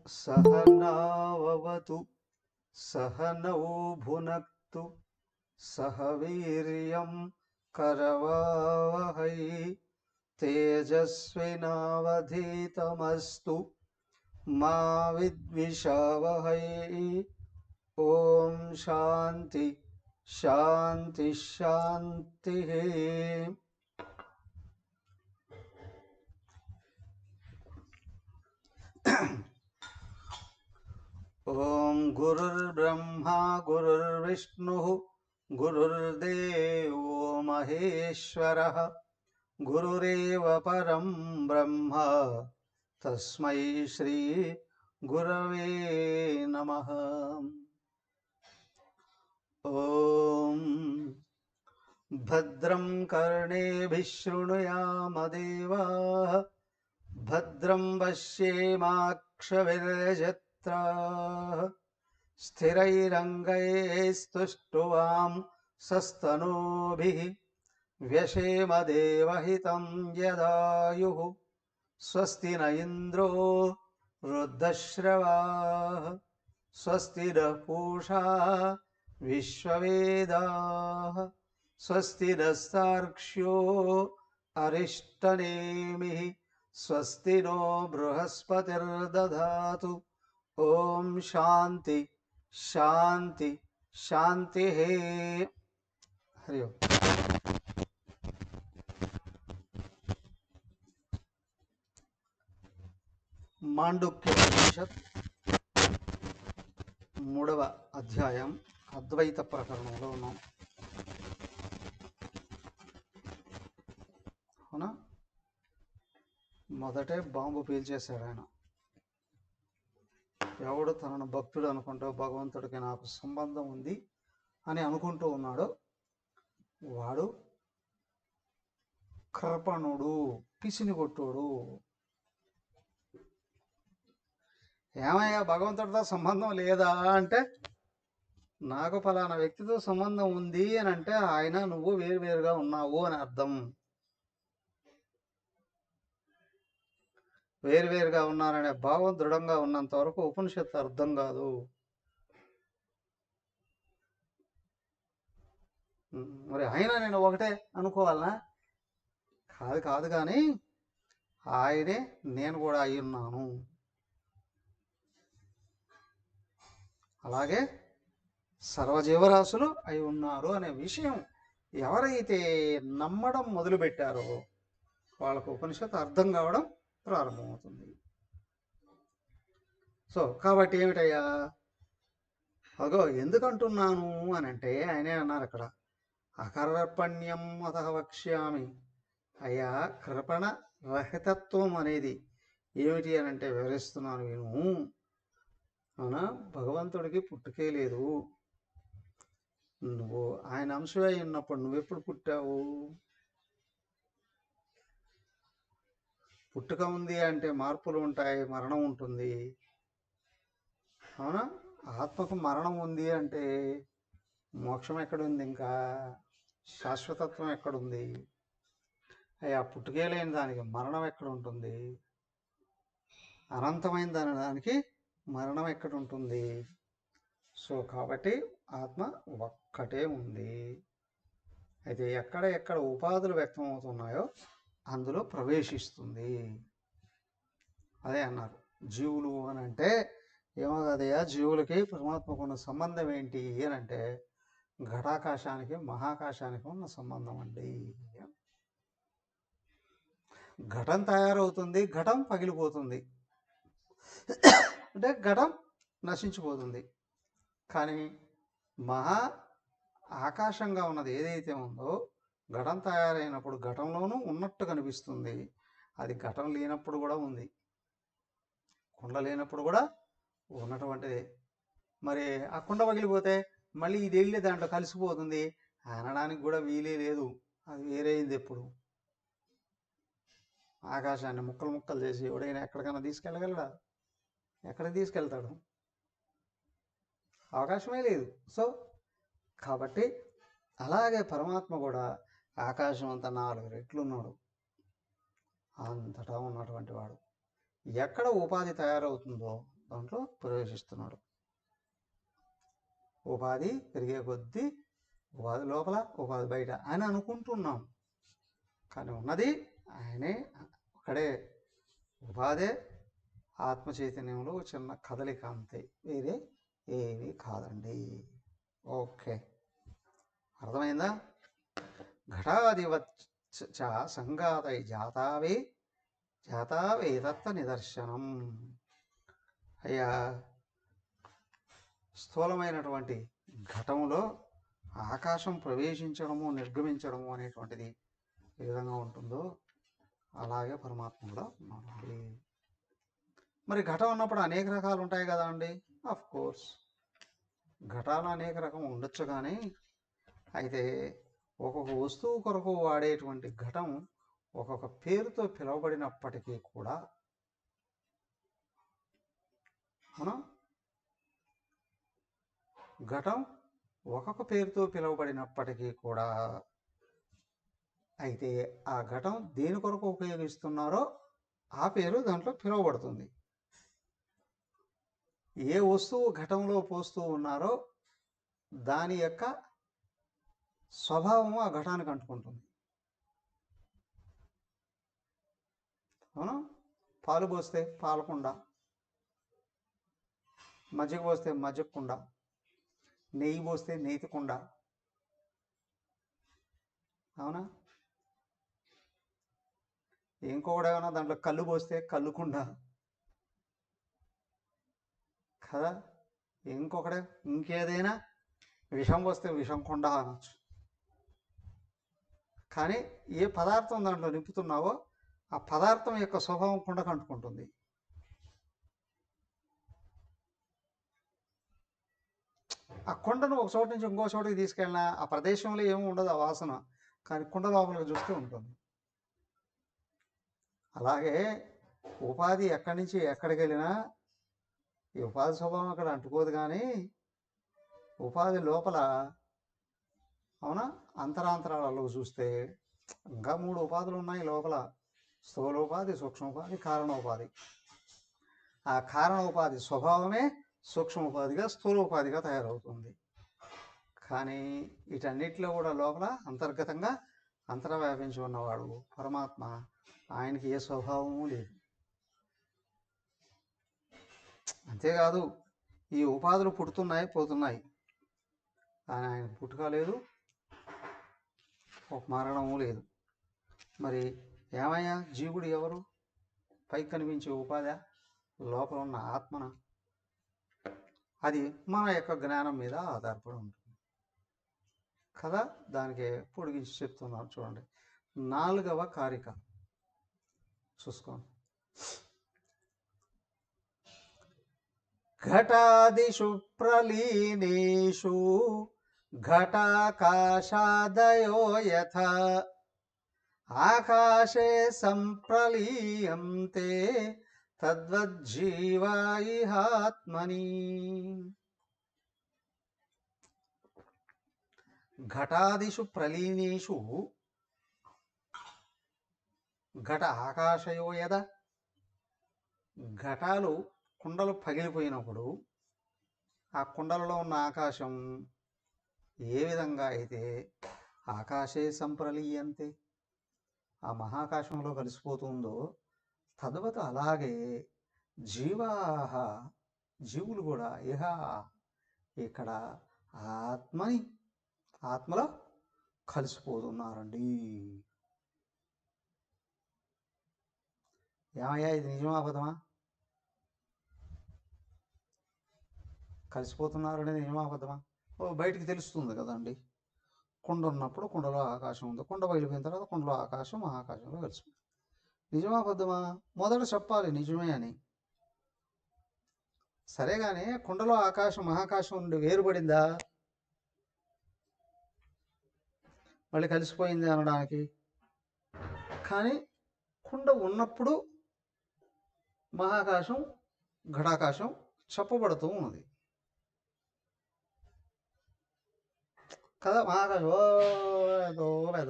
सहनाववतु सहनौ भुनक्तु सह वीर्यं करवावहै तेजस्विनावधीतमस्तु मा विद्विषावहै। ओम शांति शांति शांति। ओम गुरुर्ब्रह्मा गुरुर्विष्णुः गुरुर्देवो महेश्वरः गुरुरेव परं ब्रह्म तस्मै श्री गुरवे नमः। ओम भद्रं कर्णेभिः शृणुयाम देवाः भद्रं पश्येमाक्षभिर्यजत्राः स्थिरैरङ्गैस्तुष्टुवां सस्तनूभिः व्यशेम देवहितं यदायुः स्वस्ति न इन्द्रो वृद्धश्रवाः स्वस्ति नः पूषा विश्ववेदाः स्वस्ति नस्तार्क्ष्यो अरिष्टनेमिः स्वस्ति नो बृहस्पतिर्दधातु। ओम शांति शांति शांति। हरि ओम। మాండుక్యోపనిషత్ 3వ అధ్యాయం అద్వైత ప్రకరణంలో ఉన్నాం. అవునా? మొదటే బాంబు పీల్చేశాడు ఆయన. ఎవడు తనను భక్తుడు అనుకుంటూ భగవంతుడికి నాకు సంబంధం ఉంది అని అనుకుంటూ ఉన్నాడు వాడు కృపణుడు, పిసినిగొట్టుడు. ఏమయ్యా భగవంతుడితో సంబంధం లేదా అంటే, నాకు ఫలానా వ్యక్తితో సంబంధం ఉంది అని అంటే ఆయన నువ్వు వేరువేరుగా ఉన్నావు అని అర్థం. వేరువేరుగా ఉన్నారనే భావం దృఢంగా ఉన్నంత వరకు ఉపనిషత్తు అర్థం కాదు. మరి ఆయన నేను ఒకటే అనుకోవాలనా? కాదు కాదు, కానీ ఆయనే నేను కూడా అయి ఉన్నాను. అలాగే సర్వజీవరాశులు అయి ఉన్నారు అనే విషయం ఎవరైతే నమ్మడం మొదలుపెట్టారో వాళ్ళకు ఉపనిషత్తు అర్థం కావడం ప్రారంభమవుతుంది. సో కాబట్టి ఏమిటయ్యా అగో ఎందుకంటున్నాను అని అంటే ఆయనే అన్నారు అక్కడ, అకర్పణ్యం అతః వక్ష్యామి. అయ్యా కృపణ రహితత్వం అనేది ఏమిటి అని అంటే వివరిస్తున్నాను విను. అవునా? భగవంతుడికి పుట్టుకే లేదు. నువ్వు ఆయన అంశమే ఉన్నప్పుడు నువ్వెప్పుడు పుట్టావు? పుట్టుక ఉంది అంటే మార్పులు ఉంటాయి, మరణం ఉంటుంది. అవునా? ఆత్మకు మరణం ఉంది అంటే మోక్షం ఎక్కడుంది? ఇంకా శాశ్వతత్వం ఎక్కడుంది? అయ్యా పుట్టుకే లేని దానికి మరణం ఎక్కడ ఉంటుంది? అనంతమైన దానికి మరణం ఎక్కడ ఉంటుంది? సో కాబట్టి ఆత్మ ఒక్కటే ఉంది. అయితే ఎక్కడ ఉపాధులు వ్యక్తమవుతున్నాయో అందులో ప్రవేశిస్తుంది. అదే అన్నారు జీవులు అని అంటే ఏమో కదయ్యా, జీవులకి పరమాత్మకు ఉన్న సంబంధం ఏంటి అని అంటే ఘటాకాశానికి మహాకాశానికి ఉన్న సంబంధం అండి. ఘటం తయారవుతుంది, ఘటం పగిలిపోతుంది, అంటే ఘటం నశించిపోతుంది. కానీ మహా ఆకాశంగా ఉన్నది ఏదైతే ఉందో ఘటం తయారైనప్పుడు ఘటంలోనూ ఉన్నట్టు కనిపిస్తుంది. అది ఘటం లేనప్పుడు కూడా ఉంది, కుండ లేనప్పుడు కూడా ఉన్నటువంటిదే. మరి ఆ కుండ పగిలిపోతే మళ్ళీ ఇది వెళ్ళి దాంట్లో కలిసిపోతుంది అనడానికి కూడా వీలే లేదు. అది వేరైంది. ఎప్పుడు ఆకాశాన్ని ముక్కలు ముక్కలు చేసి ఎవడైనా ఎక్కడికైనా తీసుకెళ్ళగలడా? ఎక్కడికి తీసుకెళ్తాడు? అవకాశమే లేదు. సో కాబట్టి అలాగే పరమాత్మ కూడా ఆకాశం అంతా 4 రెట్లు ఉన్నాడు, అంతటా ఉన్నటువంటి వాడు. ఎక్కడ ఉపాధి తయారవుతుందో దాంట్లో ప్రవేశిస్తున్నాడు. ఉపాధి పెరిగే కొద్దీ ఉపాధి లోపల ఉపాధి బయట అని అనుకుంటున్నాం, కానీ ఉన్నది ఆయనే ఒక్కడే. ఉపాధే ఆత్మ చైతన్యంలో చిన్న కదలిక అంతే, వేరే ఏమీ కాదండి. ఓకే, అర్థమైందా? ఘటాధివచ్చ సంఘాతై జాతావేదత్త నిదర్శనం. అయ్యా, స్థూలమైనటువంటి ఘటంలో ఆకాశం ప్రవేశించడము నిర్గమించడము అనేటువంటిది ఏ విధంగా ఉంటుందో అలాగే పరమాత్మ కూడా ఉన్నాడు. మరి ఘటం ఉన్నప్పుడు అనేక రకాలు ఉంటాయి కదా అండి. ఆఫ్ కోర్స్ ఘటాలు అనేక రకం ఉండొచ్చు, కానీ అయితే ఒక్కొక్క వస్తువు కొరకు వాడేటువంటి ఘటం ఒక్కొక్క పేరుతో పిలువబడినప్పటికీ కూడా మనం ఘటం ఒక్కొక్క పేరుతో పిలువబడినప్పటికీ కూడా అయితే ఆ ఘటం దేని కొరకు ఉపయోగిస్తున్నారో ఆ పేరు దాంట్లో పిలువబడుతుంది. ఏ వస్తువు ఘటంలో పోస్తూ ఉన్నారో దాని యొక్క స్వభావము ఆ ఘటానికి అంటుకుంటుంది. అవును, పాలు పోస్తే పాలకుండ, మజ్జిగ పోస్తే మజ్జిగ కుండ, నెయ్యి పోస్తే నేతి కుండ. అవునా? ఇంకొకటి ఏమైనా దాంట్లో కళ్ళు పోస్తే కళ్ళు కుండ కదా. ఇంకొకటి ఇంకేదైనా విషం పోస్తే విషం కుండ అనొచ్చు. కానీ ఏ పదార్థం దాంట్లో నింపుతున్నావో ఆ పదార్థం యొక్క స్వభావం కుండకు అంటుకుంటుంది. ఆ కుండను ఒక చోటు నుంచి ఇంకో చోటుకి తీసుకెళ్ళినా ఆ ప్రదేశంలో ఏమి ఉండదు ఆ వాసన, కానీ కుండ లోపలికి చూస్తూ ఉంటుంది. అలాగే ఉపాధి ఎక్కడి నుంచి ఎక్కడికి వెళ్ళినా ఈ ఉపాధి స్వభావం అక్కడ అంటుకోదు, కానీ ఉపాధి లోపల అవునా అంతరాంతరాలలో చూస్తే ఇంకా 3 ఉపాధులు ఉన్నాయి లోపల. స్థూలోపాధి, సూక్ష్మోపాధి, కారణోపాధి. ఆ కారణోపాధి స్వభావమే సూక్ష్మోపాధిగా స్థూలోపాధిగా తయారవుతుంది. కానీ వీటన్నిటిలో కూడా లోపల అంతర్గతంగా అంతర్వ్యాపించి ఉన్నవాడు పరమాత్మ. ఆయనకి ఏ స్వభావము లేదు. అంతేకాదు ఈ ఉపాధులు పుడుతున్నాయి పోతున్నాయి, కానీ ఆయన పుట్టుక లేదు, ఒక మరణము లేదు. మరి ఏమయ్యా, జీవుడు ఎవరు? పైకి కనిపించే ఉపాధి, లోపల ఉన్న ఆత్మన? అది మన యొక్క జ్ఞానం మీద ఆధారపడి ఉంటుంది కదా. దానికి పొడిగించి చెప్తున్నాను చూడండి. 4వ కారిక చూసుకోండి. ఘటాదిషు ప్రలీనేషు ఘటాకాశాదయో యథా ఆకాశే సంప్రలీయంతే తద్వజ్జీవా ఇహాత్మని. ఘటాదిషు ప్రలీనేషు ఘట ఆకాశయో యథా. ఘటాలు కుండలు పగిలిపోయినప్పుడు ఆ కుండలలో ఉన్న ఆకాశం ఏ విధంగా అయితే ఆకాశే సంప్రలీయంతే ఆ మహాకాశంలో కలిసిపోతుందో తద్వత అలాగే జీవాహ జీవులు కూడా ఇహ ఇక్కడ ఆత్మలో కలిసిపోతున్నారండి. ఏమయ్యా, ఇది నిజమా అబద్ధమా? కలిసిపోతున్నారు అనేది నిజమా అబద్ధమా? బయటికి తెలుస్తుంది కదండి. కుండ ఉన్నప్పుడు కుండలో ఆకాశం ఉంది, కుండ బయలుపోయిన తర్వాత కుండలో ఆకాశం మహాకాశంలో కలిసిపోయింది. నిజమా అబద్ధమా? మొదట చెప్పాలి నిజమే అని. సరే, కానీ కుండలో ఆకాశం మహాకాశం నుండి వేరుపడిందా? మళ్ళీ కలిసిపోయింది అనడానికి. కానీ కుండ ఉన్నప్పుడు మహాకాశం ఘటాకాశం చెప్పబడుతూ ఉన్నది కదా. మహాకాశం ఏదో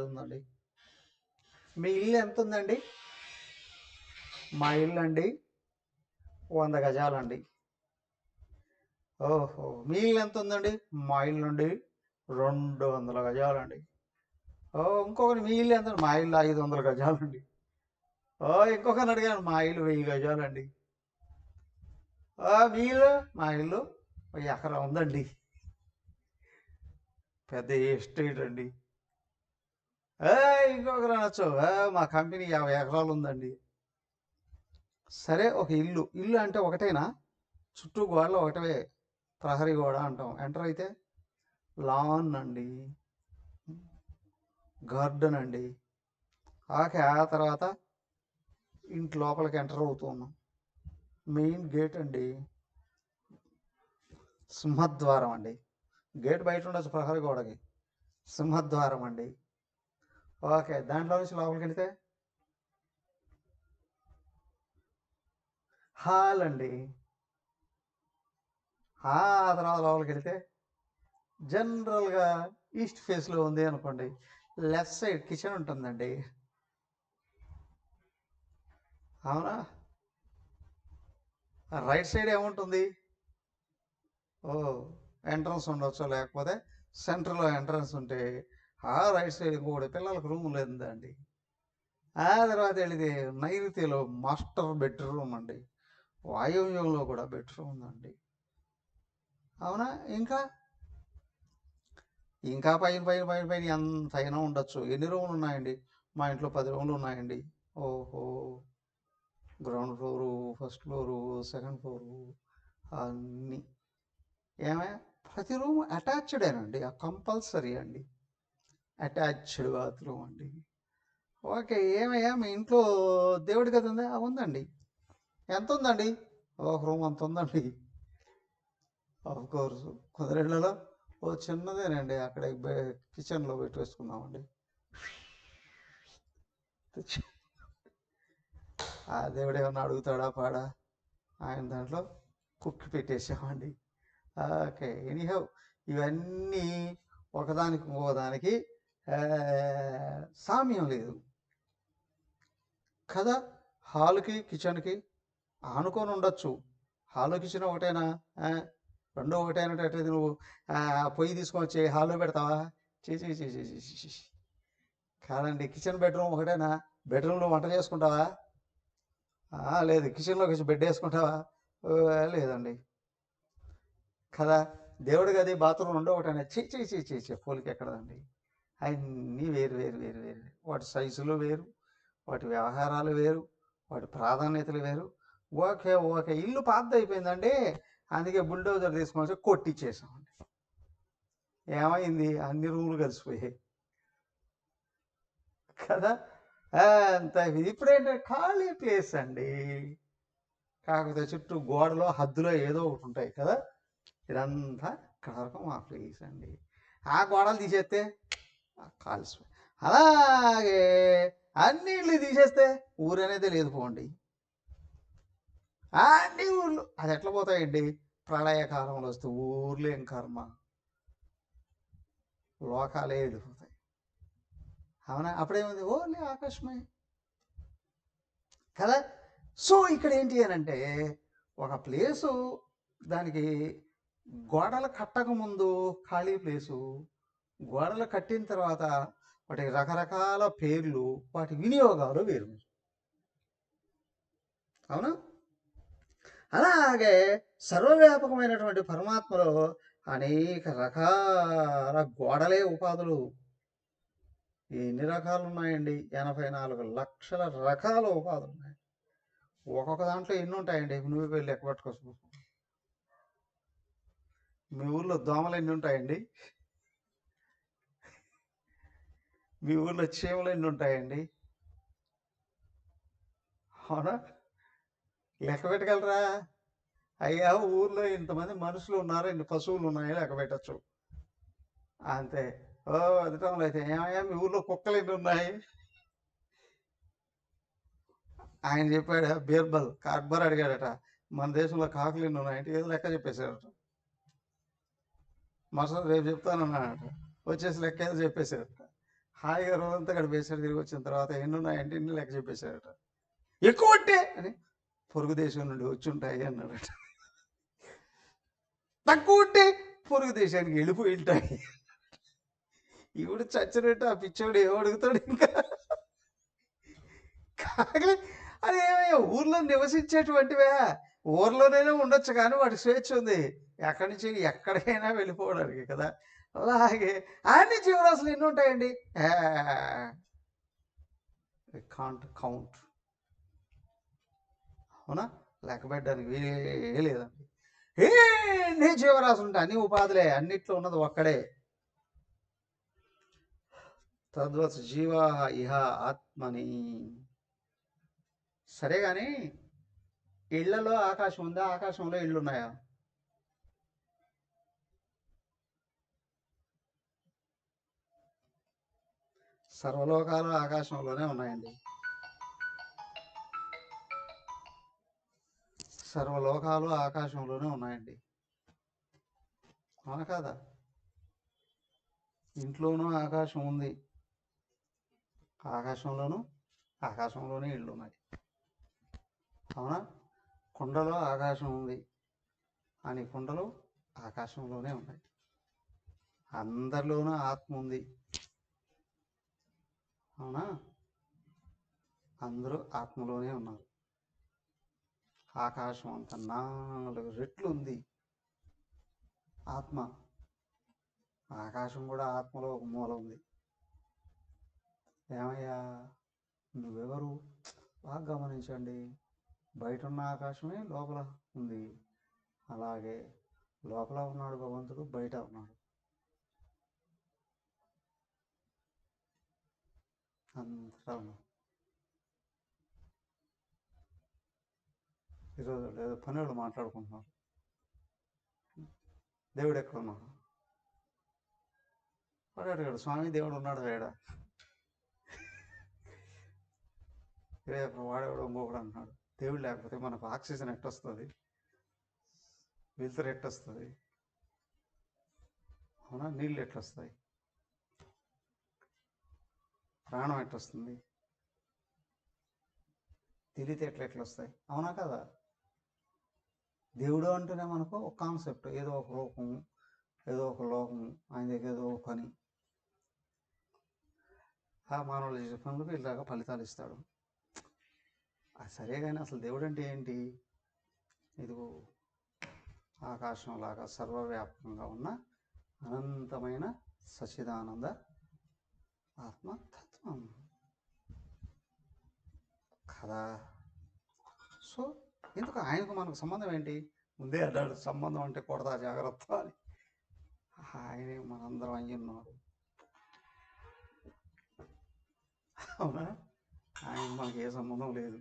ఉందండి. మీ ఇల్లు ఎంత ఉందండి? మా ఇల్లు అండి 100 గజాలండి. ఓహో! మీ ఇల్లు ఎంత ఉందండి? మా ఇల్లు నుండి 200 గజాలండి. ఇంకొకరు మీ ఇల్లు ఎంత? మా ఇల్లు 500 గజాలండి. ఇంకొకరిని అడిగాను, మా ఇల్లు 1000 గజాలండి. మీ ఇల్లు? మా ఇల్లు 1 ఎకరా ఉందండి. పెద్ద ఎస్టేట్ అండి. ఇంకొకరు అనొచ్చు, మా కంపెనీ 50 ఎకరాలు ఉందండి. సరే, ఒక ఇల్లు ఇల్లు అంటే ఒకటేనా? చుట్టూ గోడలు ఒకటే, ప్రహరీ గోడ అంటాం. ఎంటర్ అయితే లాన్ అండి, గార్డెన్ అండి. ఆ తర్వాత ఇంటి లోపలికి ఎంటర్ అవుతూ ఉన్నాం. మెయిన్ గేట్ అండి, సింహద్వారం అండి. గేట్ బయట ఉండొచ్చు ప్రహరీ గోడకి, సింహద్వారం అండి. ఓకే, దాంట్లో నుంచి లోపలికి వెళితే హాల్ అండి. ఆ తర్వాత లోపలికి వెళితే జనరల్గా ఈస్ట్ ఫేస్లో ఉంది అనుకోండి, లెఫ్ట్ సైడ్ కిచెన్ ఉంటుందండి. అవునా? రైట్ సైడ్ ఏముంటుంది? ఎంట్రన్స్ ఉండొచ్చు, లేకపోతే సెంటర్లో ఎంట్రన్స్ ఉంటే ఆ రైట్ సైడ్ కూడా పిల్లలకు రూమ్ లేదండి. ఆ తర్వాత వెళితే నైరుతిలో మాస్టర్ బెడ్రూమ్ అండి, వాయువ్యంలో కూడా బెడ్రూమ్ ఉందండి. అవునా? ఇంకా ఇంకా పైన పైన పైన పైన ఎంతైనా ఉండొచ్చు. ఎన్ని రూములు ఉన్నాయండి? మా ఇంట్లో 10 రూములు ఉన్నాయండి. ఓహో! Ground floor, first floor, second floor అన్నీ. ఏమయ్యా, ప్రతి రూమ్ అటాచ్డేనండి, కంపల్సరీ అండి. అటాచ్డ్ బాత్రూమ్ అండి. ఓకే, ఏమయ్యా మీ ఇంట్లో దేవుడి గది ఉందా? ఉందండి. ఎంత ఉందండి? ఒక రూమ్ అంత ఉందండి. ఆఫ్ కోర్స్ కుదిరేళ్లలో చిన్నదేనండి, అక్కడ కిచెన్లో పెట్టేసుకున్నామండి. ఆ దేవుడు ఏమన్నా అడుగుతాడా పాడా? ఆయన దాంట్లో కుక్కి పెట్టేసామండి. ఓకే, ఎనీహౌ, ఇవన్నీ ఒకదానికి ఇంకోదానికి సామ్యం లేదు కదా. హాల్కి కిచెన్కి ఆనుకొని ఉండొచ్చు. హాల్లో కిచెన్ ఒకటేనా? రెండో ఒకటేనంటే నువ్వు పొయ్యి తీసుకొని వచ్చి హాల్లో పెడతావా? చేసి కాదండి. కిచెన్ బెడ్రూమ్ ఒకటేనా? బెడ్రూమ్లో వంట చేసుకుంటావా? లేదు. కిచెన్లోకి వచ్చి బెడ్ వేసుకుంటావా? లేదండి కదా. దేవుడి గది బాత్రూమ్ రెండో ఒకటేనా? పోలిక ఎక్కడదండి. అన్నీ వేరు వేరు వేరు వేరు. వాటి సైజులు వేరు, వాటి వ్యవహారాలు వేరు, వాటి ప్రాధాన్యతలు వేరు. ఓకే, ఇల్లు పాతది అయిపోయిందండి, అందుకే బుల్డోజర్ తీసుకొని వచ్చి కొట్టించేసామండి. ఏమైంది? అన్ని రూములు కలిసిపోయాయి కదా. అంత ఇప్పుడేంటంటే ఖాళీ ప్లేస్ అండి, కాకపోతే చుట్టూ గోడలో హద్దులో ఏదో ఒకటి ఉంటాయి కదా. ఇదంతా ఇక్కడ వరకు మా ప్లేస్ అండి. ఆ గోడలు తీసేస్తే కాల్సిపోయి, అలాగే అన్నిళ్ళు తీసేస్తే ఊరు అనేది లేదు పోండి. అన్ని ఊర్లు అది ఎట్లా పోతాయండి? ప్రళయకాలంలో వస్తే ఊర్లు ఏం కర్మ, లోకాలే వెళ్ళిపోతాయి. అవునా? అప్పుడేముంది? ఓన్లీ ఆకాశమే కదా. సో ఇక్కడ ఏంటి అని అంటే, ఒక ప్లేసు దానికి గోడలు కట్టక ముందు ఖాళీ ప్లేసు, గోడలు కట్టిన తర్వాత వాటికి రకరకాల పేర్లు, వాటి వినియోగాలు వేరు. అవునా? అలాగే సర్వవ్యాపకమైనటువంటి పరమాత్మలో అనేక రకాల గోడలే ఉపాధులు. ఎన్ని రకాలు ఉన్నాయండి? 84 లక్షల రకాల ఉపాధులు ఉన్నాయి. ఒక్కొక్క దాంట్లో ఎన్ని ఉంటాయండి? నువ్వు వెళ్ళి లెక్క పట్టుకోవచ్చు. మీ ఊర్లో దోమలు ఎన్ని ఉంటాయండి? మీ ఊర్లో చీమలు ఎన్ని ఉంటాయండి? అవునా? లెక్క పెట్టగలరా? అయ్యా, ఊర్లో ఇంతమంది మనుషులు ఉన్నారు, ఇన్ని పశువులు ఉన్నాయి, లెక్క పెట్టచ్చు అంతే. అదిటంలో అయితే ఏమయ్యా మీ ఊర్లో కుక్కలు ఎన్ని ఉన్నాయి? ఆయన చెప్పాడు, బీర్బల్ అక్బర్ అడిగాడట, మన దేశంలో కాకులు ఎన్ని ఉన్నాయంటే ఏదో లెక్క చెప్పేశాడట. మరుసటి రేపు చెప్తానన్నాడట, వచ్చేసి లెక్క ఏదో చెప్పేశాడట. హాయిగా రోజంతా గడిపేశాడు. తిరిగి వచ్చిన తర్వాత ఎన్ని ఉన్నాయంటే ఇన్ని లెక్క చెప్పేశాడట. ఎక్కువ అంటే అని పొరుగు దేశం నుండి వచ్చి ఉంటాయి అన్నాడట. తక్కువ ఉంటే పొరుగు దేశానికి వెళ్ళిపోయి ఉంటాయి. ఈవిడ చచ్చినట్టు ఆ పిచ్చోడు ఏమో అడుగుతాడు ఇంకా. కాగా అదేమయ్యా ఊర్లో నివసించేటువంటివే, ఊర్లోనైనా ఉండొచ్చు కానీ వాడికి స్వేచ్ఛ ఉంది, ఎక్కడి నుంచి ఎక్కడికైనా వెళ్ళిపోవడానికి కదా. అలాగే అన్ని జీవరాశులు ఎన్ని ఉంటాయండి, కాంట్ కౌంట్. అవునా, లెక్క పెట్టడానికి వీలే లేదండి. ఎన్ని జీవరాశులు ఉంటాయి, అన్ని ఉపాధులే, అన్నిట్లో ఉన్నది ఒక్కడే. తద్వత్ జీవ ఇహ ఆత్మని. సరే కానీ ఇళ్లలో ఆకాశం ఉందా, ఆకాశంలో ఇళ్ళు ఉన్నాయా? సర్వలోకాలు ఆకాశంలోనే ఉన్నాయండి. సర్వలోకాలు ఆకాశంలోనే ఉన్నాయండి, అవునా కాదా? ఇంట్లోనూ ఆకాశం ఉంది, ఆకాశంలోనే ఇళ్ళు ఉన్నాయి, అవునా? కుండలో ఆకాశం ఉంది అని కుండలు ఆకాశంలోనే ఉన్నాయి. అందరిలోనూ ఆత్మ ఉంది, అవునా? అందరూ ఆత్మలోనే ఉన్నారు. ఆకాశం అంత 4 రెట్లు ఉంది ఆత్మ. ఆకాశం కూడా ఆత్మలో ఒక మూల ఉంది. ఏమయ్యా నువ్వెవరు? బాగా గమనించండి, బయట ఉన్న ఆకాశమే లోపల ఉంది, అలాగే లోపల ఉన్నాడు భగవంతుడు, బయట ఉన్నాడు. అంతటా ఉన్నాడు. ఈరోజు ఏదో పని వాళ్ళు మాట్లాడుకుంటున్నారు, దేవుడు ఎక్కడ ఉన్నాడు? వాడు అడిగాడు, స్వామి దేవుడు ఉన్నాడు వేడా? రేపు వాడేవాడు ఇంకొకడు అంటున్నాడు, దేవుడు లేకపోతే మనకు ఆక్సిజన్ ఎట్టొస్తుంది, వెలుతురు ఎట్టొస్తుంది, అవునా? నీళ్ళు ఎట్లొస్తాయి, ప్రాణం ఎట్టొస్తుంది, తెలివితేటలు ఎట్లొస్తాయి, అవునా కదా? దేవుడు అంటేనే మనకు ఒక కాన్సెప్ట్, ఏదో ఒక రూపం, ఏదో ఒక లోకం, ఆయన దగ్గర ఏదో ఒక పని, ఆ మానవులు చేసే పనులకు ఇలాగా ఫలితాలు ఇస్తాడు. అది సరే కానీ అసలు దేవుడు అంటే ఏంటి? ఇదిగో ఆకాశంలాగా సర్వవ్యాపకంగా ఉన్న అనంతమైన సచిదానంద ఆత్మతత్వం కదా. సో ఎందుకు ఆయనకు మనకు సంబంధం ఏంటి? ముందే అన్నాడు, సంబంధం అంటే కొడతా జాగ్రత్త అని. ఆయనే మనందరం అయ్యి ఉన్నాడు, అవునా? ఆయన మనకి ఏ సంబంధం లేదు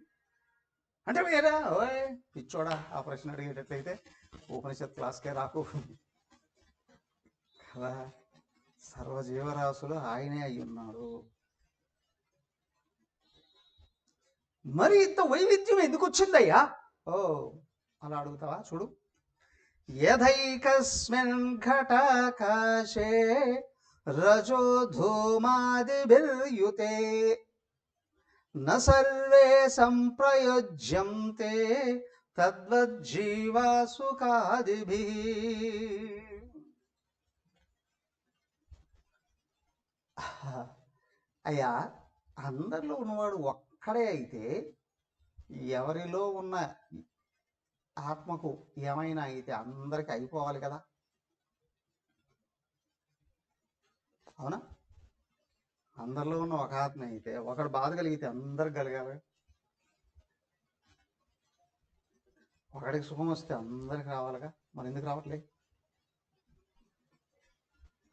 అంటే వేరే ఓయ్ పిచ్చోడా, ఆ ప్రశ్న అడిగేటట్లయితే ఉపనిషత్ క్లాస్కే రాకు కదా. సర్వజీవరాశులు ఆయనే అయి ఉన్నాడు. మరి ఇంత వైవిధ్యం ఎందుకు వచ్చిందయ్యా? ఓ అలా అడుగుతావా? చూడు, యథైకస్మిన్ ఘటాకాశే రజో ధూమాదిభిర్యుతే న సర్వే సంప్రయుజ్యంతే తద్వజ్జీవాసుకాదిభిః. అయ్యా అందరిలో ఉన్నవాడు ఒక్కడే అయితే ఎవరిలో ఉన్న ఆత్మకు ఏమైనా అయితే అందరికి అయిపోవాలి కదా, అవునా? అందరిలో ఉన్న ఒక ఆత్మ అయితే ఒకడు బాధ కలిగితే అందరికి కలగాలి, ఒకడికి సుఖం వస్తే అందరికి రావాలిగా, మరి ఎందుకు రావట్లేదు?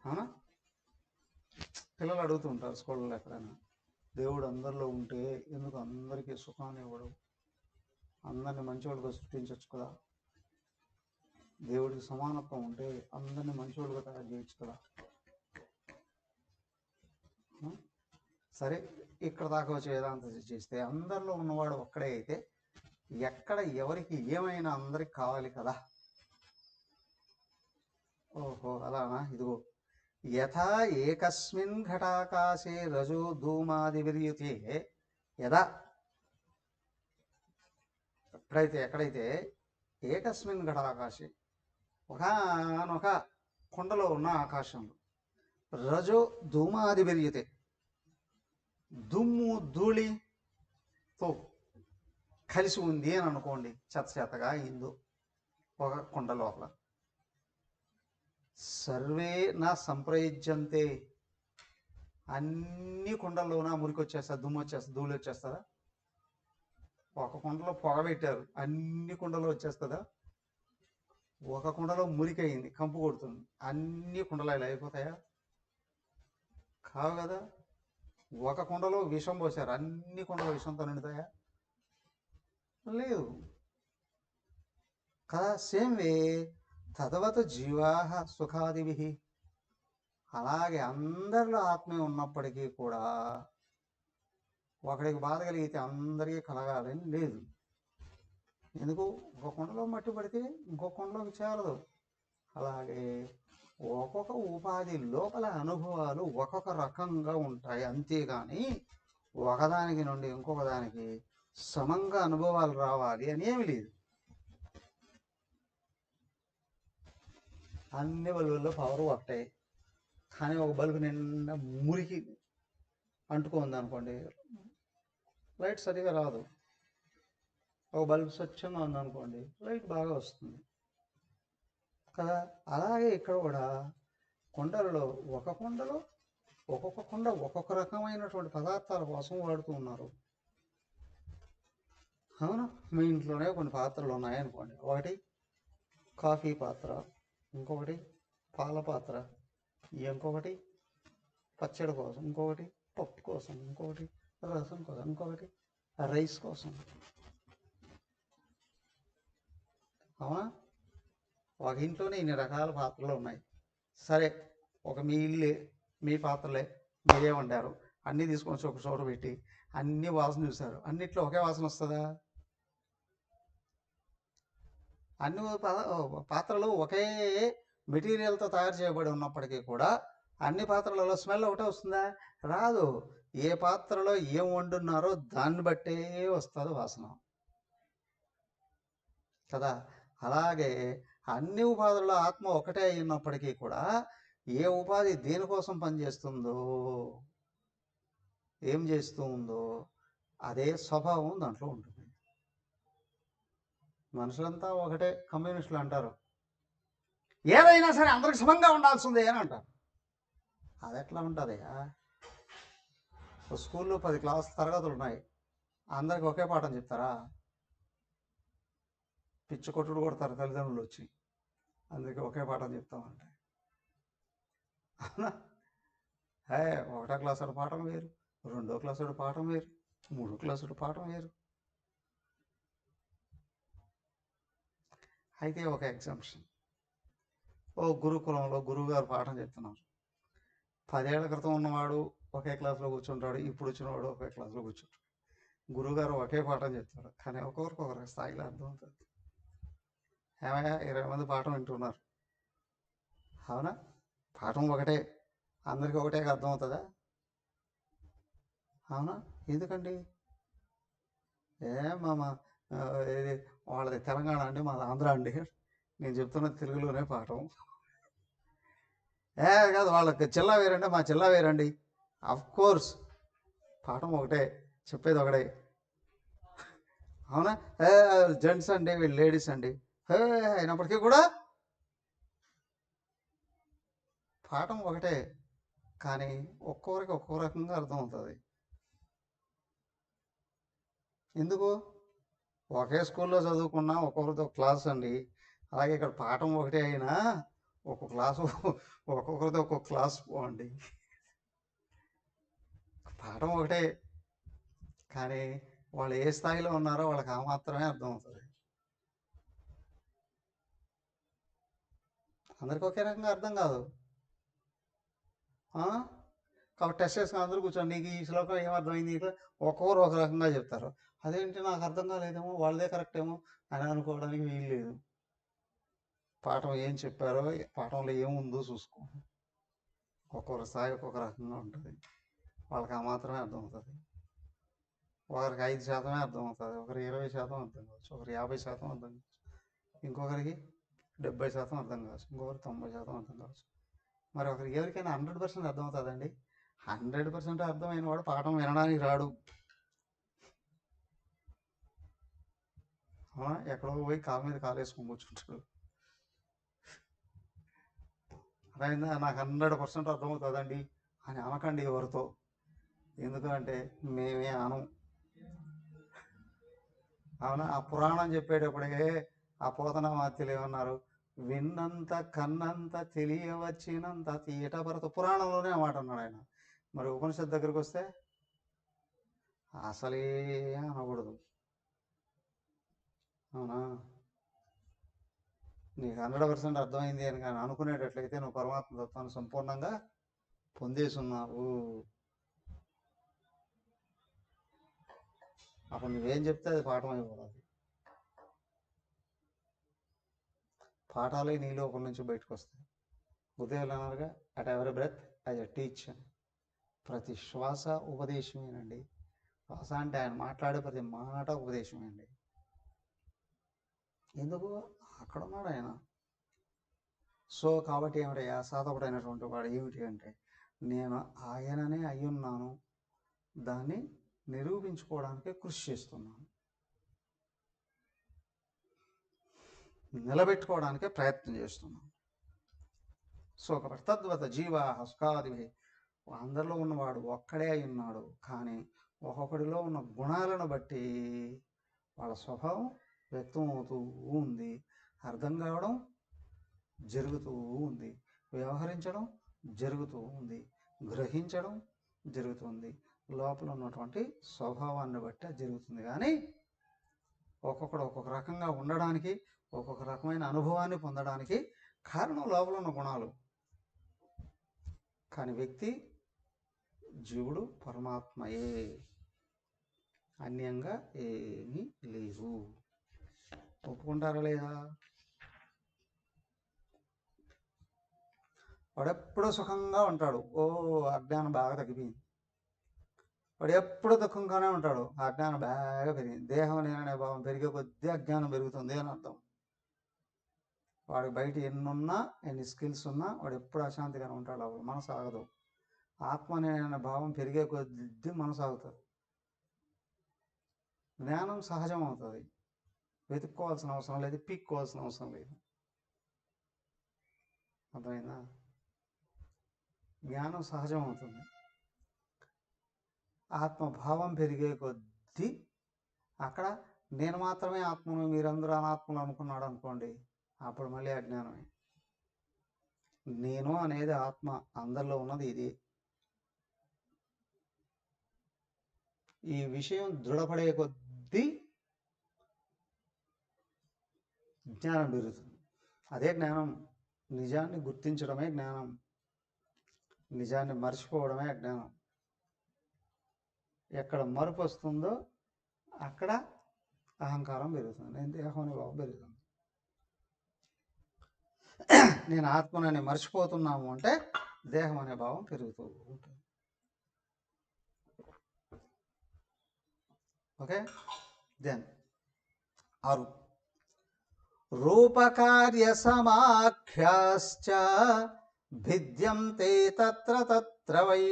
అవునా? పిల్లలు అడుగుతూ ఉంటారు స్కూల్లో ఎక్కడైనా, దేవుడు అందరిలో ఉంటే ఎందుకు అందరికీ సుఖాన్ని ఇవ్వడు, అందరిని మంచివాళ్ళుగా సృష్టించవచ్చు కదా, దేవుడికి సమానత్వం ఉంటే అందరిని మంచివాళ్ళుగా తయారు చేయొచ్చు కదా. సరే ఇక్కడ దాకా వచ్చి వేదాంతం చేస్తే అందరిలో ఉన్నవాడు ఒక్కడే అయితే ఎక్కడ ఎవరికి ఏమైనా అందరికి కావాలి కదా. ఓహో అలానా? ఇదిగో యథా ఏకస్మిన్ ఘటాకాశే రజో ధూమాదివిర్యుతే, యదా ఎక్కడైతే ఏకస్మిన్ ఘటాకాశే ఒకనొక కొండలో ఉన్న ఆకాశంలో రజో ధూమాది పెరిగితే దుమ్ము ధూళితో కలిసి ఉంది అని అనుకోండి, చెత్తగా అయిందో ఒక కొండ లోపల. సర్వే నా సంప్రయుజ్యంతే, అన్ని కొండల్లోన మురికి వచ్చేస్తుంది, దుమ్ము వచ్చేస్తుంది, ధూళి వచ్చేస్తుందా? ఒక కొండలో పొగ పెట్టారు, అన్ని కొండలో వచ్చేస్తుందా? ఒక కుండలో మురికి అయింది, కంపు కొడుతుంది, అన్ని కుండలు ఇలా అయిపోతాయా? కావు కదా. ఒక కుండలో విషం పోసారు, అన్ని కుండలో విషంతో నిండుతాయా? లేదు కదా. సేమ్ వే తదవత జీవాహ సుఖాదివి, అలాగే అందరిలో ఆత్మే ఉన్నప్పటికీ కూడా ఒకడికి బాధ కలిగితే అందరికీ కలగాలని లేదు. ఎందుకు? ఒక కుండలో మట్టి పడితే ఇంకో కుండలోకి చేరదు. అలాగే ఒక్కొక్క ఉపాధి లోపల అనుభవాలు ఒక్కొక్క రకంగా ఉంటాయి, అంతేగాని ఒకదానికి నుండి ఇంకొక దానికి సమంగా అనుభవాలు రావాలి అని ఏమి లేదు. అన్ని బల్బుల్లో పవర్ ఒకటాయి, కానీ ఒక బల్బు నిండా మురికి అంటుకుంది అనుకోండి, లైట్ సరిగా రాదు. ఒక బల్బు స్వచ్ఛంగా ఉందనుకోండి, లైట్ బాగా వస్తుంది కదా. అలాగే ఇక్కడ కూడా కొండలలో ఒక కొండలో ఒక్కొక్క కొండ ఒక్కొక్క రకమైనటువంటి పదార్థాల కోసం వాడుతూ ఉన్నారు. అవును, మీ ఇంట్లోనే కొన్ని పాత్రలు ఉన్నాయనుకోండి, ఒకటి కాఫీ పాత్ర, ఇంకొకటి పాల పాత్ర, ఇంకొకటి పచ్చడి కోసం, ఇంకొకటి పప్పు కోసం, ఇంకొకటి రసం కోసం, ఇంకొకటి రైస్ కోసం. అవునా? ఒక ఇంట్లోనే ఇన్ని రకాల పాత్రలు ఉన్నాయి. సరే, ఒక మీ ఇల్లే, మీ పాత్రలే, మీరే వండారు, అన్నీ తీసుకొని ఒక చోట పెట్టి అన్ని వాసన చూశారు, అన్నిట్లో ఒకే వాసన వస్తుందా? అన్ని పాత్రలు ఒకే మెటీరియల్తో తయారు చేయబడి ఉన్నప్పటికీ కూడా అన్ని పాత్రలలో స్మెల్ ఒకటే వస్తుందా? రాదు. ఏ పాత్రలో ఏం వండున్నారో దాన్ని బట్టే వస్తుంది వాసన కదా. అలాగే అన్ని ఉపాధుల్లో ఆత్మ ఒకటే అయినప్పటికీ కూడా ఏ ఉపాధి దేనికోసం పనిచేస్తుందో, ఏం చేస్తూ ఉందో, అదే స్వభావం దాంట్లో ఉంటుంది. మనుషులంతా ఒకటే, కమ్యూనిస్టులు అంటారు ఏదైనా సరే అందరికి సమంగా ఉండాల్సిందే అని అంటారు. అది ఎట్లా ఉంటుంది? స్కూల్లో 10 క్లాస్ తరగతులు ఉన్నాయి, అందరికి ఒకే పాఠం చెప్తారా? పిచ్చి కొట్టుడు కొడతారు తల్లిదండ్రులు వచ్చి, అందుకే ఒకే పాఠం చెప్తామంటే. అవునా? 1వ క్లాసు పాఠం వేరు, 2వ క్లాసు పాఠం వేరు, 3వ క్లాసు పాఠం వేరు. అయితే ఒక ఎగ్జాంప్షన్, ఓ గురుకులంలో గురువుగారు పాఠం చెప్తున్నారు. 10 ఏళ్ల క్రితం ఉన్నవాడు ఒకే క్లాస్లో కూర్చుంటాడు, ఇప్పుడు వచ్చినవాడు ఒకే క్లాస్లో కూర్చుంటాడు. గురువుగారు ఒకే పాఠం చెప్తాడు, కానీ ఒకరికి స్థాయిలో అర్థం అవుతుంది. ఏమయ్యా 20 మంది పాఠం వింటున్నారు, అవునా? పాఠం ఒకటే, అందరికీ ఒకటే అర్థమవుతుందా? అవునా? ఎందుకండి? మామ ఇది వాళ్ళది తెలంగాణ అండి, మాది ఆంధ్ర అండి, నేను చెప్తున్నది తెలుగులోనే పాఠం. కాదు, వాళ్ళకి జిల్లా వేరండి, మా జిల్లా వేరండి. కోర్స్ పాఠం ఒకటే, చెప్పేది ఒకటే. అవునా? జెంట్స్ అండి, వీళ్ళు లేడీస్ అండి, అయినప్పటికీ కూడా పాఠం ఒకటే, కానీ ఒక్కొక్కరికి ఒక్కో రకంగా అర్థమవుతుంది. ఎందుకు? ఒకే స్కూల్లో చదువుకున్నా ఒక్కొక్కరితో క్లాస్ అండి, అలాగే ఇక్కడ పాఠం ఒకటే అయినా ఒక్కొక్క క్లాసు ఒక్కొక్కరితో ఒక్కొక్క క్లాస్ పోండి. పాఠం ఒకటే, కానీ వాళ్ళు ఏ స్థాయిలో ఉన్నారో వాళ్ళకి ఆ మాత్రమే అర్థమవుతుంది. అందరికి ఒకే రకంగా అర్థం కాదు. కాబట్టి టెస్ట్ చేసుకుని అందరూ కూర్చొని నీకు ఈ శ్లోకం ఏమర్థమైంది, ఒక్కొక్కరు ఒక రకంగా చెప్తారు. అదేంటి నాకు అర్థం కాలేదేమో, వాళ్ళదే కరెక్ట్ ఏమో అని అనుకోవడానికి వీలు లేదు. పాఠం ఏం చెప్పారో, పాఠంలో ఏముందో చూసుకో. ఒక్కొక్క స్థాయి ఒక్కొక్క రకంగా ఉంటుంది, వాళ్ళకి ఆ మాత్రమే అర్థమవుతుంది. ఒకరికి 5% అర్థమవుతుంది, ఒకరికి 20% అర్థం కావచ్చు, ఒకరికి 50% అర్థం కావచ్చు, ఇంకొకరికి 70% అర్థం కావచ్చు, ఇంకొకరు 90% అర్థం కావచ్చు. మరి ఒకరికి ఎవరికైనా 100% అర్థమవుతుందండి? 100% అర్థమైన వాడు పాఠం వినడానికి రాడు. ఎక్కడో పోయి కాలు మీద కాలు వేసుకొని కూర్చుంటాడు. అదైందా? నాకు 100% అర్థమవుతుందండి అని అనకండి ఎవరితో. ఎందుకంటే మేమే అనం. అవునా? ఆ పురాణం చెప్పేటప్పుడే ఆ పోతనామాత్యులు ఏమన్నారు? విన్నంత కన్నంత తెలియవచ్చినంత తీయటపరత. పురాణంలోనే మాట అన్నాడు ఆయన. మరి ఉపనిషత్తు దగ్గరికి వస్తే అసలే అనకూడదు. అవునా? నీకు 100% అర్థమైంది అని కానీ అనుకునేటట్లయితే నువ్వు పరమాత్మ తత్వాన్ని సంపూర్ణంగా పొందేసున్నావు. అప్పుడు నువ్వేం చెప్తే అది పాఠం అయిపోతుంది. పాఠాలే నీ లోపల నుంచి బయటకు వస్తాయి. ఉదయం అన్నారుగా, అట్ ఎవరి బ్రెత్ యాజ్ ఎ టీచర్. ప్రతి శ్వాస ఉపదేశమేనండి. శ్వాస అంటే ఆయన మాట్లాడే ప్రతి మాట ఉపదేశమేనండి. ఎందుకు? అక్కడ ఉన్నాడు ఆయన. సో కాబట్టి ఏమిటయ్యా, సాధకుడైనటువంటి వాడు ఏమిటి అంటే, నేను ఆయననే అయ్యున్నాను, దాన్ని నిరూపించుకోవడానికే కృషి చేస్తున్నాను, నిలబెట్టుకోవడానికే ప్రయత్నం చేస్తున్నాను. సో కాబట్టి తద్వత జీవా సుఖాదిభి, అందరిలో ఉన్నవాడు ఒక్కడే అయి ఉన్నాడు. కానీ ఒక్కొక్కడిలో ఉన్న గుణాలను బట్టి వాళ్ళ స్వభావం వ్యక్తం అవుతూ ఉంది, అర్థం కావడం జరుగుతూ ఉంది, వ్యవహరించడం జరుగుతూ ఉంది, గ్రహించడం జరుగుతుంది. లోపల ఉన్నటువంటి స్వభావాన్ని బట్టి జరుగుతుంది. కానీ ఒక్కొక్కడు ఒక్కొక్క రకంగా ఉండడానికి, ఒక్కొక్క రకమైన అనుభవాన్ని పొందడానికి కారణం లోపల ఉన్న గుణాలు. కానీ వ్యక్తి జీవుడు పరమాత్మయే, అన్యంగా ఏమీ లేదు. ఒప్పుకుంటారా లేదా? వాడెప్పుడూ సుఖంగా ఉంటాడు, ఓ అజ్ఞానం బాగా తగ్గిపోయింది. వాడు ఎప్పుడు దుఃఖంగానే ఉంటాడు, అజ్ఞానం బాగా పెరిగింది. దేహం నేననే భావం పెరిగే కొద్దీ అజ్ఞానం పెరుగుతుంది అని అర్థం. వాడికి బయట ఎన్నున్నా, ఎన్ని స్కిల్స్ ఉన్నా, వాడు ఎప్పుడు అశాంతిగానే ఉంటాడు. అప్పుడు మనసు ఆగదు. ఆత్మ నేననే భావం పెరిగే కొద్దీ మనసు ఆగుతుంది. జ్ఞానం సహజం అవుతుంది, వెతుక్కోవాల్సిన అవసరం లేదు, పీక్కోవాల్సిన అవసరం లేదు. అర్థమైందా? జ్ఞానం సహజం అవుతుంది. ఆత్మభావం పెరిగే కొద్దీ అక్కడ నేను మాత్రమే ఆత్మను, మీరందరూ అనాత్మలు అనుకున్నాడు అనుకోండి, అప్పుడు మళ్ళీ అజ్ఞానమే. నేను అనేది ఆత్మ, అందరిలో ఉన్నది ఇది. ఈ విషయం దృఢపడే కొద్దీ జ్ఞానం పెరుగుతుంది. అదే జ్ఞానం. నిజాన్ని గుర్తించడమే జ్ఞానం, నిజాన్ని మర్చిపోవడమే అజ్ఞానం. ఎక్కడ మరుపు వస్తుందో అక్కడ అహంకారం పెరుగుతుంది, నేను దేహం అనే భావం పెరుగుతుంది. నేను ఆత్మనని మర్చిపోతున్నాము అంటే దేహం అనే భావం పెరుగుతూ ఉంటుంది. ఓకే. దెన్ 6 రూపకార్య సమాఖ్యాశ్చ భిద్యంతే తత్ర తత్ర వై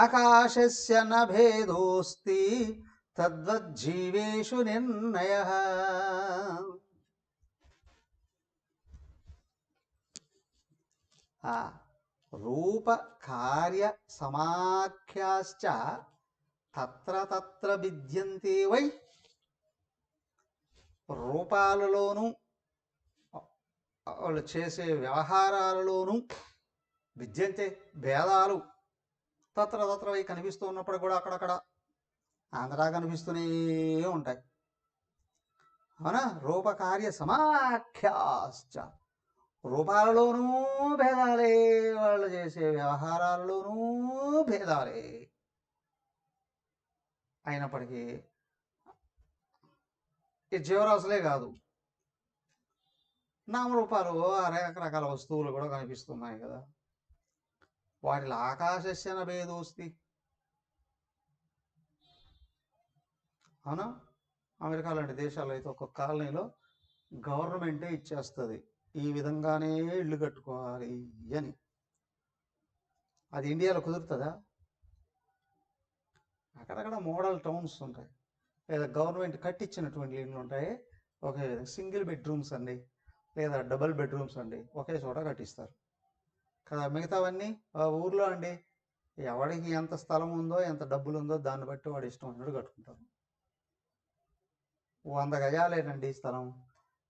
ఆకాశస్య న భేదోస్తి తద్వజ్జీవేషు నిర్ణయః. రూప కార్య సమాఖ్యాశ్చ తత్ర తత్ర భిద్యంతే వై. రూపాలలోనూ వాళ్ళు చేసే వ్యవహారాలలోనూ భిద్యంతే, భేదాలు తత్ర తత్ర వై కనిపిస్తూ ఉన్నప్పుడు కూడా అక్కడక్కడ ఆంధ్రా కనిపిస్తూనే ఉంటాయి. అవునా? రూపకార్య సమాఖ్యాశ్చ, రూపాలలోనూ భేదాలే, వాళ్ళు చేసే వ్యవహారాలలోనూ భేదాలే. అయినప్పటికీ ఈ జీవరాశులే కాదు, నామరూపాలు రకరకాల వస్తువులు కూడా కనిపిస్తున్నాయి కదా. వాటిలో ఆకాశస్యన భేదోస్తి. అవునా? అమెరికా లాంటి దేశాల్లో అయితే ఒక్కొక్క కాలనీలో గవర్నమెంటే ఇచ్చేస్తుంది ఈ విధంగానే ఇల్లు కట్టుకోవాలి అని. అది ఇండియాలో కుదురుతుందా? అక్కడక్కడ మోడల్ టౌన్స్ ఉంటాయి, లేదా గవర్నమెంట్ కట్టించినటువంటి ఇళ్ళు ఉంటాయి. ఒకే విధంగా సింగిల్ బెడ్రూమ్స్ అండి, లేదా డబుల్ బెడ్రూమ్స్ అండి, ఒకే చోట కట్టిస్తారు కదా. మిగతావన్నీ ఊర్లో అండి, ఎవడికి ఎంత స్థలం ఉందో ఎంత డబ్బులు ఉందో దాన్ని బట్టి వాడు ఇష్టం ఉన్నట్టు కట్టుకుంటారు. 100 గజాలేనండి స్థలం,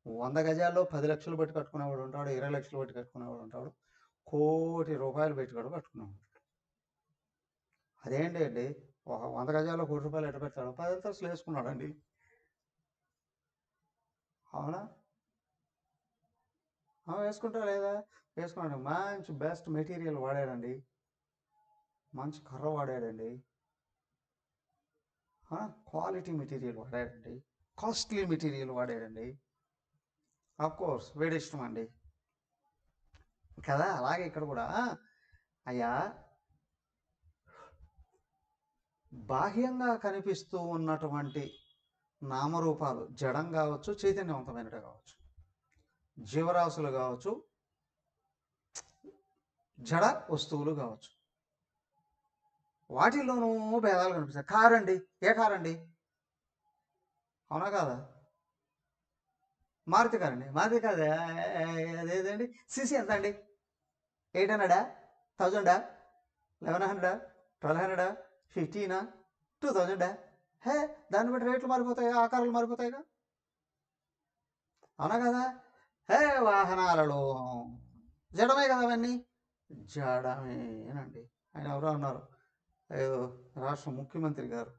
100 గజాల్లో 10 లక్షలు పెట్టి కట్టుకునేవాడు ఉంటాడు, 20 లక్షలు పెట్టి కట్టుకునేవాడు ఉంటాడు, కోటి రూపాయలు పెట్టి కూడా కట్టుకునేవాడు. అదేంటి అండి, ఒక 100 గజాల్లో కోటి రూపాయలు ఎట్ట పెడతాడు? 10 అంతస్తులు వేసుకున్నాడండి. అవునా? వేసుకుంటా లేదా? వేసుకున్నాడు. మంచి బెస్ట్ మెటీరియల్ వాడాడండి, మంచి కర్ర వాడాడండి, క్వాలిటీ మెటీరియల్ వాడాడండి, కాస్ట్లీ మెటీరియల్ వాడాడండి. కోర్స్ వీడి ఇష్టం అండి కదా. అలాగే ఇక్కడ కూడా అయ్యా, బాహ్యంగా కనిపిస్తూ ఉన్నటువంటి నామరూపాలు జడం కావచ్చు, చైతన్యవంతమైనవి కావచ్చు, జీవరాశులు కావచ్చు, జడ వస్తువులు కావచ్చు, వాటిల్లోనూ భేదాలు కనిపిస్తాయి. కారండి, ఏ కారండి? అవునా కాదా? మారుతి కారండి, మారుతి కాదా? అదేదండి, సిసి ఎంత అండి? 800, 1000, 1100, 1200, 15, 2000. దాన్ని బట్టి రేట్లు మారిపోతాయి, ఆకారాలు మారిపోతాయిగా. అవునా కదా? వాహనాలలో జడమే కదా అవన్నీ, జడమేనండి. ఆయన ఎవరో అన్నారు, ఏదో రాష్ట్ర ముఖ్యమంత్రి గారు,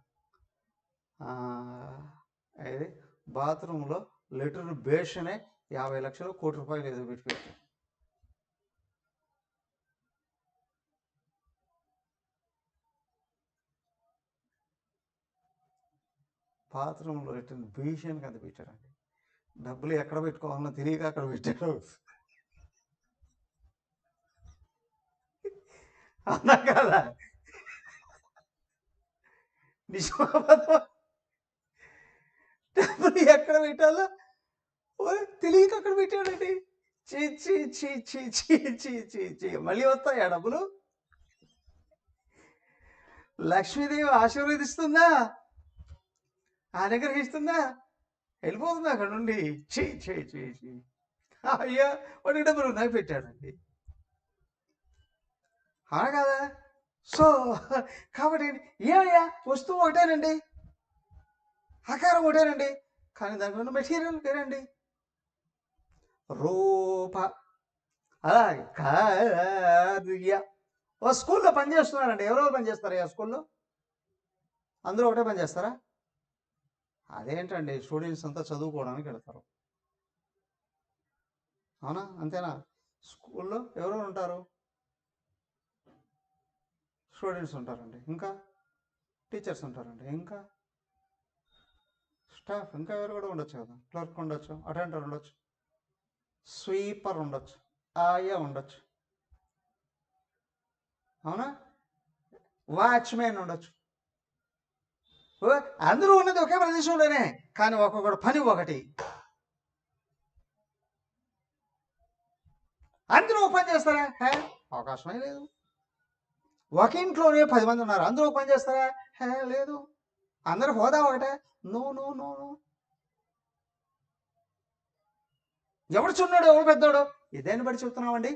అది బాత్రూంలో లిటర్ బేషనే 50 లక్షలు, కోటి రూపాయలు ఏదో పెట్టి పెట్టారు. బాత్రూంలో లిటర్ బేషన్కి అంత పెట్టారండి. డబ్బులు ఎక్కడ పెట్టుకోవాలన్నా తెలియక అక్కడ పెట్టారు. అవునా కదా? నిజామాబాద్ డబ్బులు ఎక్కడ పెట్టాలో తెలియక అక్కడ పెట్టాడండి. చీ చీ చీ చీ చీ చీ చీ చీ. మళ్ళీ వస్తాయా డబ్బులు? లక్ష్మీదేవి ఆశీర్వదిస్తుందా, అనుగ్రహిస్తుందా? వెళ్ళిపోతుంది అక్కడ నుండి. చీ చీ చీ చీ. అయ్యా, వాడికి డబ్బులు నాకు పెట్టాడండి. అవునా కదా? సో కాబట్టి ఏమయ్యా, వస్తువు ఒకటేనండి, ఆకారం ఒకటేనండి, కానీ దానికి ఉన్న మెటీరియల్ వేరండి. రూప అలాగే కార్య. ఓ స్కూల్లో పనిచేస్తున్నారండి, ఎవరెవరు పనిచేస్తారా ఆ స్కూల్లో? అందరూ ఒకటే పని చేస్తారా? అదేంటండి, స్టూడెంట్స్ అంతా చదువుకోవడానికి వెళ్తారు, అవునా? అంతేనా? స్కూల్లో ఎవరెవరు ఉంటారు? స్టూడెంట్స్ ఉంటారండి, ఇంకా టీచర్స్ ఉంటారండి, ఇంకా స్టాఫ్, ఇంకా ఎవరు కూడా ఉండొచ్చు కదా. క్లర్క్ ఉండొచ్చు, అటెండర్ ఉండొచ్చు, స్వీపర్ ఉండొచ్చు, ఆయా ఉండొచ్చు, అవునా? వాచ్మెన్ ఉండొచ్చు. అందరూ ఉన్నది ఒకే ప్రదేశంలోనే, కానీ ఒక్కొక్కడు పని ఒకటి. అందరూ ఒక పని చేస్తారా? అవకాశమే లేదు. ఒక ఇంట్లోనే 10 మంది ఉన్నారు, అందరూ ఒక పని చేస్తారా? లేదు. అందరు హోదా ఒకటే? No no no no. ఎవడు చిన్నాడు, ఎవడు పెద్దోడు, ఇదేని బట్టి చెప్తున్నామండి.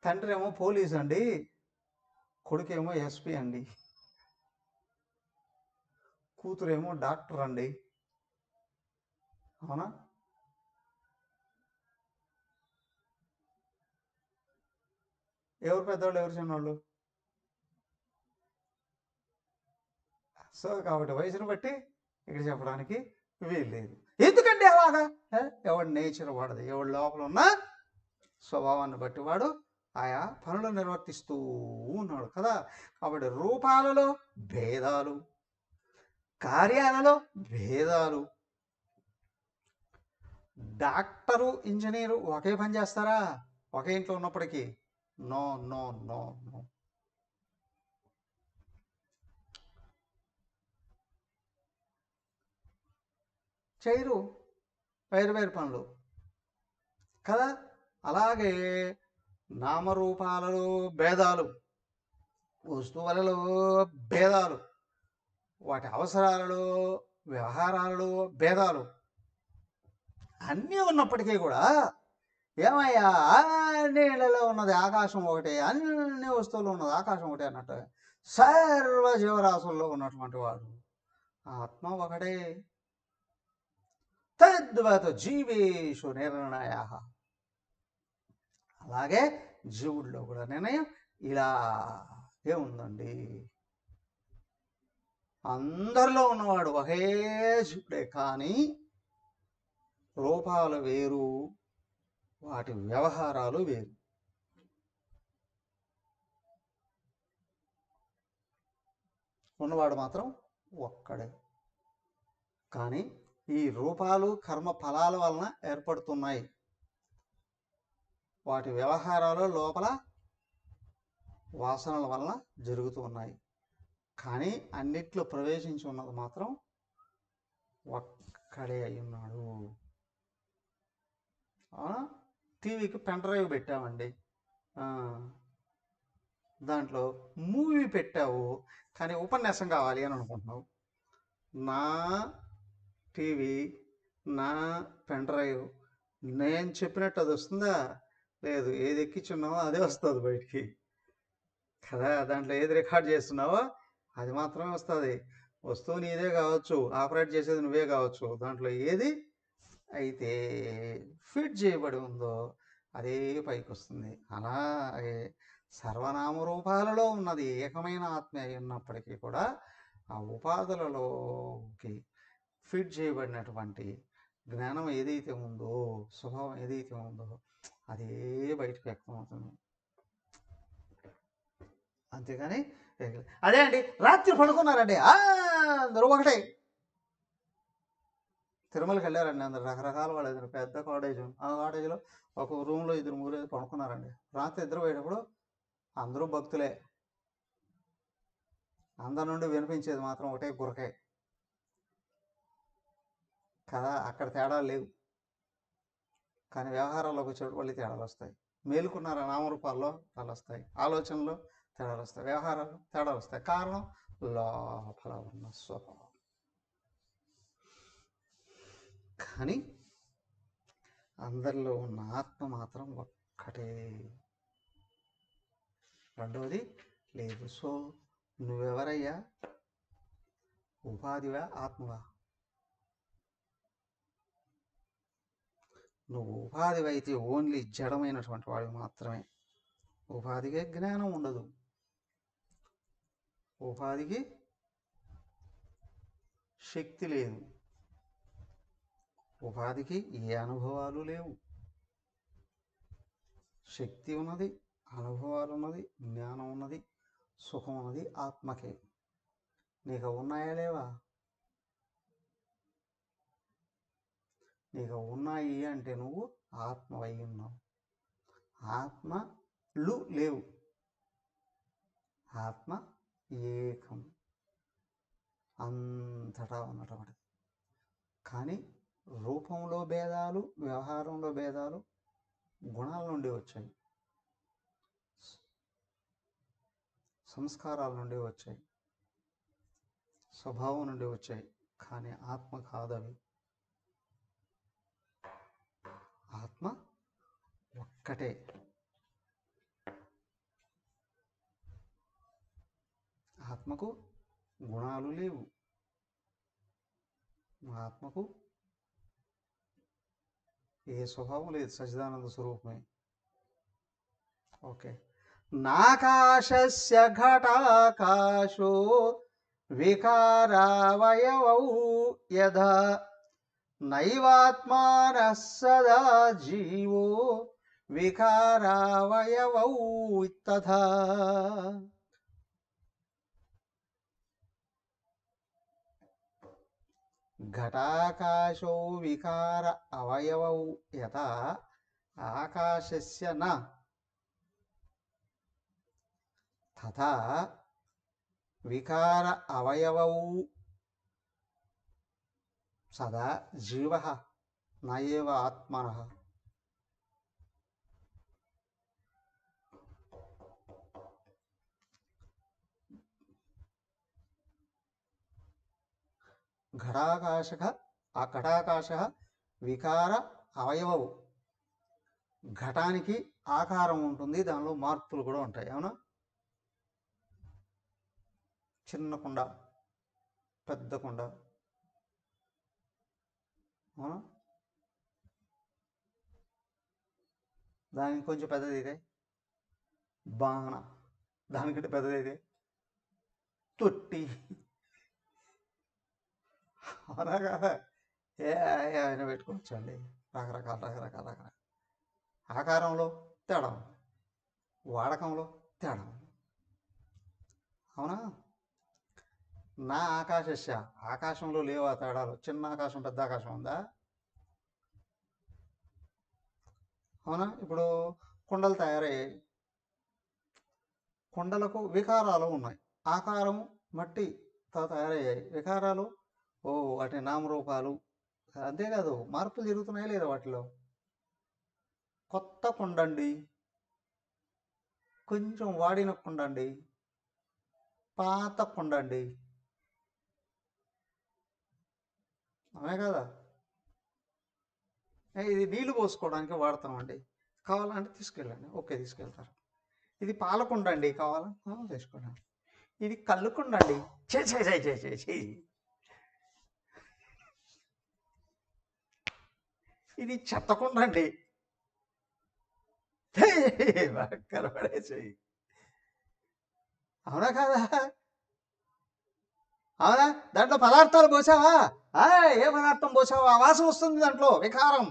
తండ్రి ఏమో పోలీస్ అండి, కొడుకేమో ఎస్పీ అండి, కూతురేమో డాక్టర్ అండి, అవునా? ఎవరు పెద్దవాళ్ళు, ఎవరు చిన్నవాళ్ళు? సో కాబట్టి వయసును బట్టి ఇక్కడ చెప్పడానికి వీలు లేదు. ఎందుకంటే అలాగా, ఎవడి నేచర్ వాడదు, ఎవడి లోపల ఉన్న స్వభావాన్ని బట్టి వాడు ఆయా పనులు నిర్వర్తిస్తూ ఉన్నాడు కదా. కాబట్టి రూపాలలో భేదాలు, కార్యాలలో భేదాలు. డాక్టరు, ఇంజనీరు ఒకే పని చేస్తారా ఒకే ఇంట్లో ఉన్నప్పటికీ? No no no no. చేయరు, వేరు వేరు పనులు. కదా. అలాగే నామరూపాలలో భేదాలు, వస్తువులలో భేదాలు, వాటి అవసరాలలో, వ్యవహారాలలో భేదాలు అన్నీ ఉన్నప్పటికీ కూడా ఏమయ్యా, అన్నిళ్ళలో ఉన్నది ఆకాశం ఒకటే, అన్ని వస్తువులు ఉన్నది ఆకాశం ఒకటే అన్నట్టు సర్వ జీవరాశుల్లో ఉన్నటువంటి వాడు ఆత్మ ఒకటే. తద్వత్ జీవేషు నిర్ణయ. అలాగే జీవుడిలో కూడా నిర్ణయం ఇలాగే ఉందండి. అందరిలో ఉన్నవాడు ఒకే జీవుడే, కానీ రూపాలు వేరు, వాటి వ్యవహారాలు వేరు. ఉన్నవాడు మాత్రం ఒక్కడే. కానీ ఈ రూపాలు కర్మ ఫలాల వలన ఏర్పడుతున్నాయి, వాటి వ్యవహారాలు లోపల వాసనల వలన జరుగుతూ ఉన్నాయి. కానీ అన్నిట్లో ప్రవేశించి ఉన్నది మాత్రం ఒక్కడే అయి ఉన్నాడు. టీవీకి పెన్ డ్రైవ్ పెట్టామండి, దాంట్లో మూవీ పెట్టావు, కానీ ఉపన్యాసం కావాలి అని అనుకుంటున్నావు. నా టీవీ, నా పెన్ డ్రైవ్, నేను చెప్పినట్టు అది వస్తుందా? లేదు. ఏది ఎక్కించున్నావో అదే వస్తుంది బయటికి కదా. దాంట్లో ఏది రికార్డ్ చేస్తున్నావో అది మాత్రమే వస్తుంది. వస్తువు నీదే కావచ్చు, ఆపరేట్ చేసేది నువ్వే కావచ్చు, దాంట్లో ఏది అయితే ఫిట్ చేయబడి ఉందో అదే పైకి వస్తుంది. అలాగే సర్వనామ రూపాలలో ఉన్నది ఏకమైన ఆత్మ అయి ఉన్నప్పటికీ కూడా ఆ ఉపాధులలోకి ఫిట్ చేయబడినటువంటి జ్ఞానం ఏదైతే ఉందో, స్వభావం ఏదైతే ఉందో అదే బయటకు వ్యక్తం అవుతుంది. అంతేగాని అదే అండి, రాత్రి పడుకున్నారండి అందరూ ఒకటే. తిరుమలకి వెళ్ళారండి అందరు, రకరకాల వాళ్ళు, పెద్ద కాటేజ్, ఆ కాటేజ్లో ఒక రూమ్లో 2-3 పడుకున్నారండి. రాత్రి ఇద్దరు పోయేటప్పుడు అందరూ భక్తులే, అందరి నుండి వినిపించేది మాత్రం ఒకటే గురకే కదా. అక్కడ తేడాలు లేవు, కానీ వ్యవహారాల్లోకి వచ్చేటప్పుడు మళ్ళీ తేడాలు వస్తాయి. మేలుకున్నార నామరూపాల్లో తేడాలు వస్తాయి, ఆలోచనలో తేడాలు వస్తాయి, వ్యవహారాలు తేడాలు వస్తాయి. కారణం లోపల ఉన్న స్వభావం. కానీ అందరిలో ఉన్న ఆత్మ మాత్రం ఒక్కటే. రెండవది లేదు. సో నువ్వెవరయ్యా? ఉపాధివా, ఆత్మవా? నువ్వు ఉపాధివైతే ఓన్లీ జడమైనటువంటి వాడు మాత్రమే. ఉపాధికి జ్ఞానం ఉండదు, ఉపాధికి శక్తి లేదు, ఉపాధికి ఏ అనుభవాలు లేవు. శక్తి ఉన్నది, అనుభవాలు ఉన్నది, జ్ఞానం ఉన్నది, సుఖం ఉన్నది ఆత్మకే. నీకు ఉన్నాయా లేవా? నీకు ఉన్నాయి అంటే నువ్వు ఆత్మవై ఉన్నావు. ఆత్మలు లేవు, ఆత్మ ఏకం, అంతటా ఉన్నటువంటిది. కానీ రూపంలో భేదాలు, వ్యవహారంలో భేదాలు గుణాల నుండి వచ్చాయి, సంస్కారాల నుండి వచ్చాయి, స్వభావం నుండి వచ్చాయి. కానీ ఆత్మ కాదవి. ఆత్మ ఒక్కటే. ఆత్మకు గుణాలు లేవు, ఆత్మకు ఏ స్వభావం లేదు, సచ్చిదానంద స్వరూపమే. ఓకే. నాకాశస్య ఘటాకాశో వికారావయవౌ యథా నైవాత్మానః సదా జీవో వికారావయవౌ తథా. ఘటాకాశో వికార అవయవౌ యథా ఆకాశస్య న తథా వికార అవయవౌ సదా జీవః నయేవ ఆత్మనః. ఘటాకాశ ఆ ఘటాకాశ వికార అవయవవు. ఘటానికి ఆకారం ఉంటుంది, దానిలో మార్పులు కూడా ఉంటాయి. అవునా? చిన్న కుండ, పెద్ద కుండ. అవునా? దానికి కొంచెం పెద్దది అయితే బాణ, దానికంటే పెద్దది అయితే తొట్టి. అవునా కదా? ఏమైనా పెట్టుకోవచ్చు అండి, రకరకాల ఆకారంలో తేడా, వాడకంలో తేడా. అవునా? నా ఆకాశ ఆకాశంలో లేవు ఆ తేడాలు. చిన్న ఆకాశం పెద్ద ఆకాశం ఉందా? అవునా? ఇప్పుడు కుండలు తయారయ్యాయి, కుండలకు వికారాలు ఉన్నాయి. ఆకారం మట్టితో తయారయ్యాయి, వికారాలు వాటి నామరూపాలు. అంతేకాదు, మార్పులు జరుగుతున్నాయి లేదా వాటిలో? కొత్త కుండండి, కొంచెం వాడిన కుండండి, పాత కుండండి. అవునే కదా? ఇది నీళ్లు పోసుకోవడానికి వాడతామండి, కావాలంటే తీసుకెళ్ళండి. ఓకే, తీసుకెళ్తారు. ఇది పాలకుండ అండి, కావాలా తీసుకోండి. ఇది కళ్ళుకుండ అండి. చే ఇది చెత్తకుండ అండి. కనబడేసేయి. అవునా కాదా? అవునా? దాంట్లో పదార్థాలు పోసావా? ఏ పదార్థం పోసావా? వాసన వస్తుంది దాంట్లో, వికారం.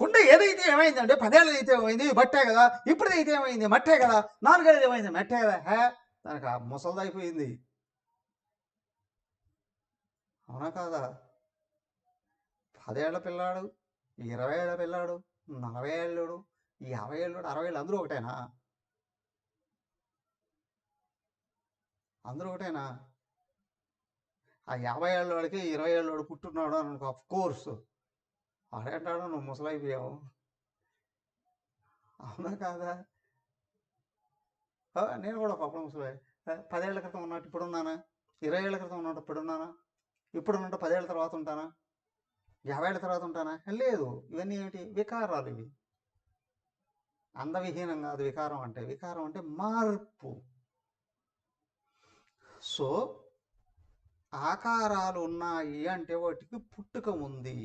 కుండ ఏదైతే ఏమైందంటే 10 ఏళ్ళది అయితే ఏమైంది, మట్టే కదా. ఇప్పుడుది అయితే ఏమైంది, మట్టే కదా. 4 ఏళ్ళది ఏమైంది, మట్టే కదా. దానికి ఆ ముసలిదైపోయింది. అవునా కాదా? 10 ఏళ్ల పిల్లాడు, 20 ఏళ్ల పిల్లాడు, 40 ఏళ్ళోడు, 50 ఏళ్ళోడు, 60 ఏళ్ళు, అందరూ ఒకటేనా? అందరూ ఒకటేనా? ఆ 50 ఏళ్ళోడికి 20 ఏళ్ళోడు పుట్టున్నాడు అనుకో, ఆఫ్ కోర్స్ వాడేంటాడు, నువ్వు ముసలైపోయావు. అవునా కాదా? నేను కూడా ఒకప్పుడు ముసలి. 10 ఏళ్ల క్రితం ఉన్నట్టు ఇప్పుడున్నానా? 20 ఏళ్ల క్రితం ఉన్నట్టు ఇప్పుడున్నానా? ఇప్పుడు ఉన్నట్టు 10 ఏళ్ళ తర్వాత ఉంటానా? 50 ఏళ్ళ తర్వాత ఉంటానా? లేదు. ఇవన్నీ ఏమిటి? వికారాలు ఇవి. అందవిహీనం కాదు వికారం అంటే. వికారం అంటే మార్పు. సో ఆకారాలు ఉన్నాయి అంటే వాటికి పుట్టుక ఉంది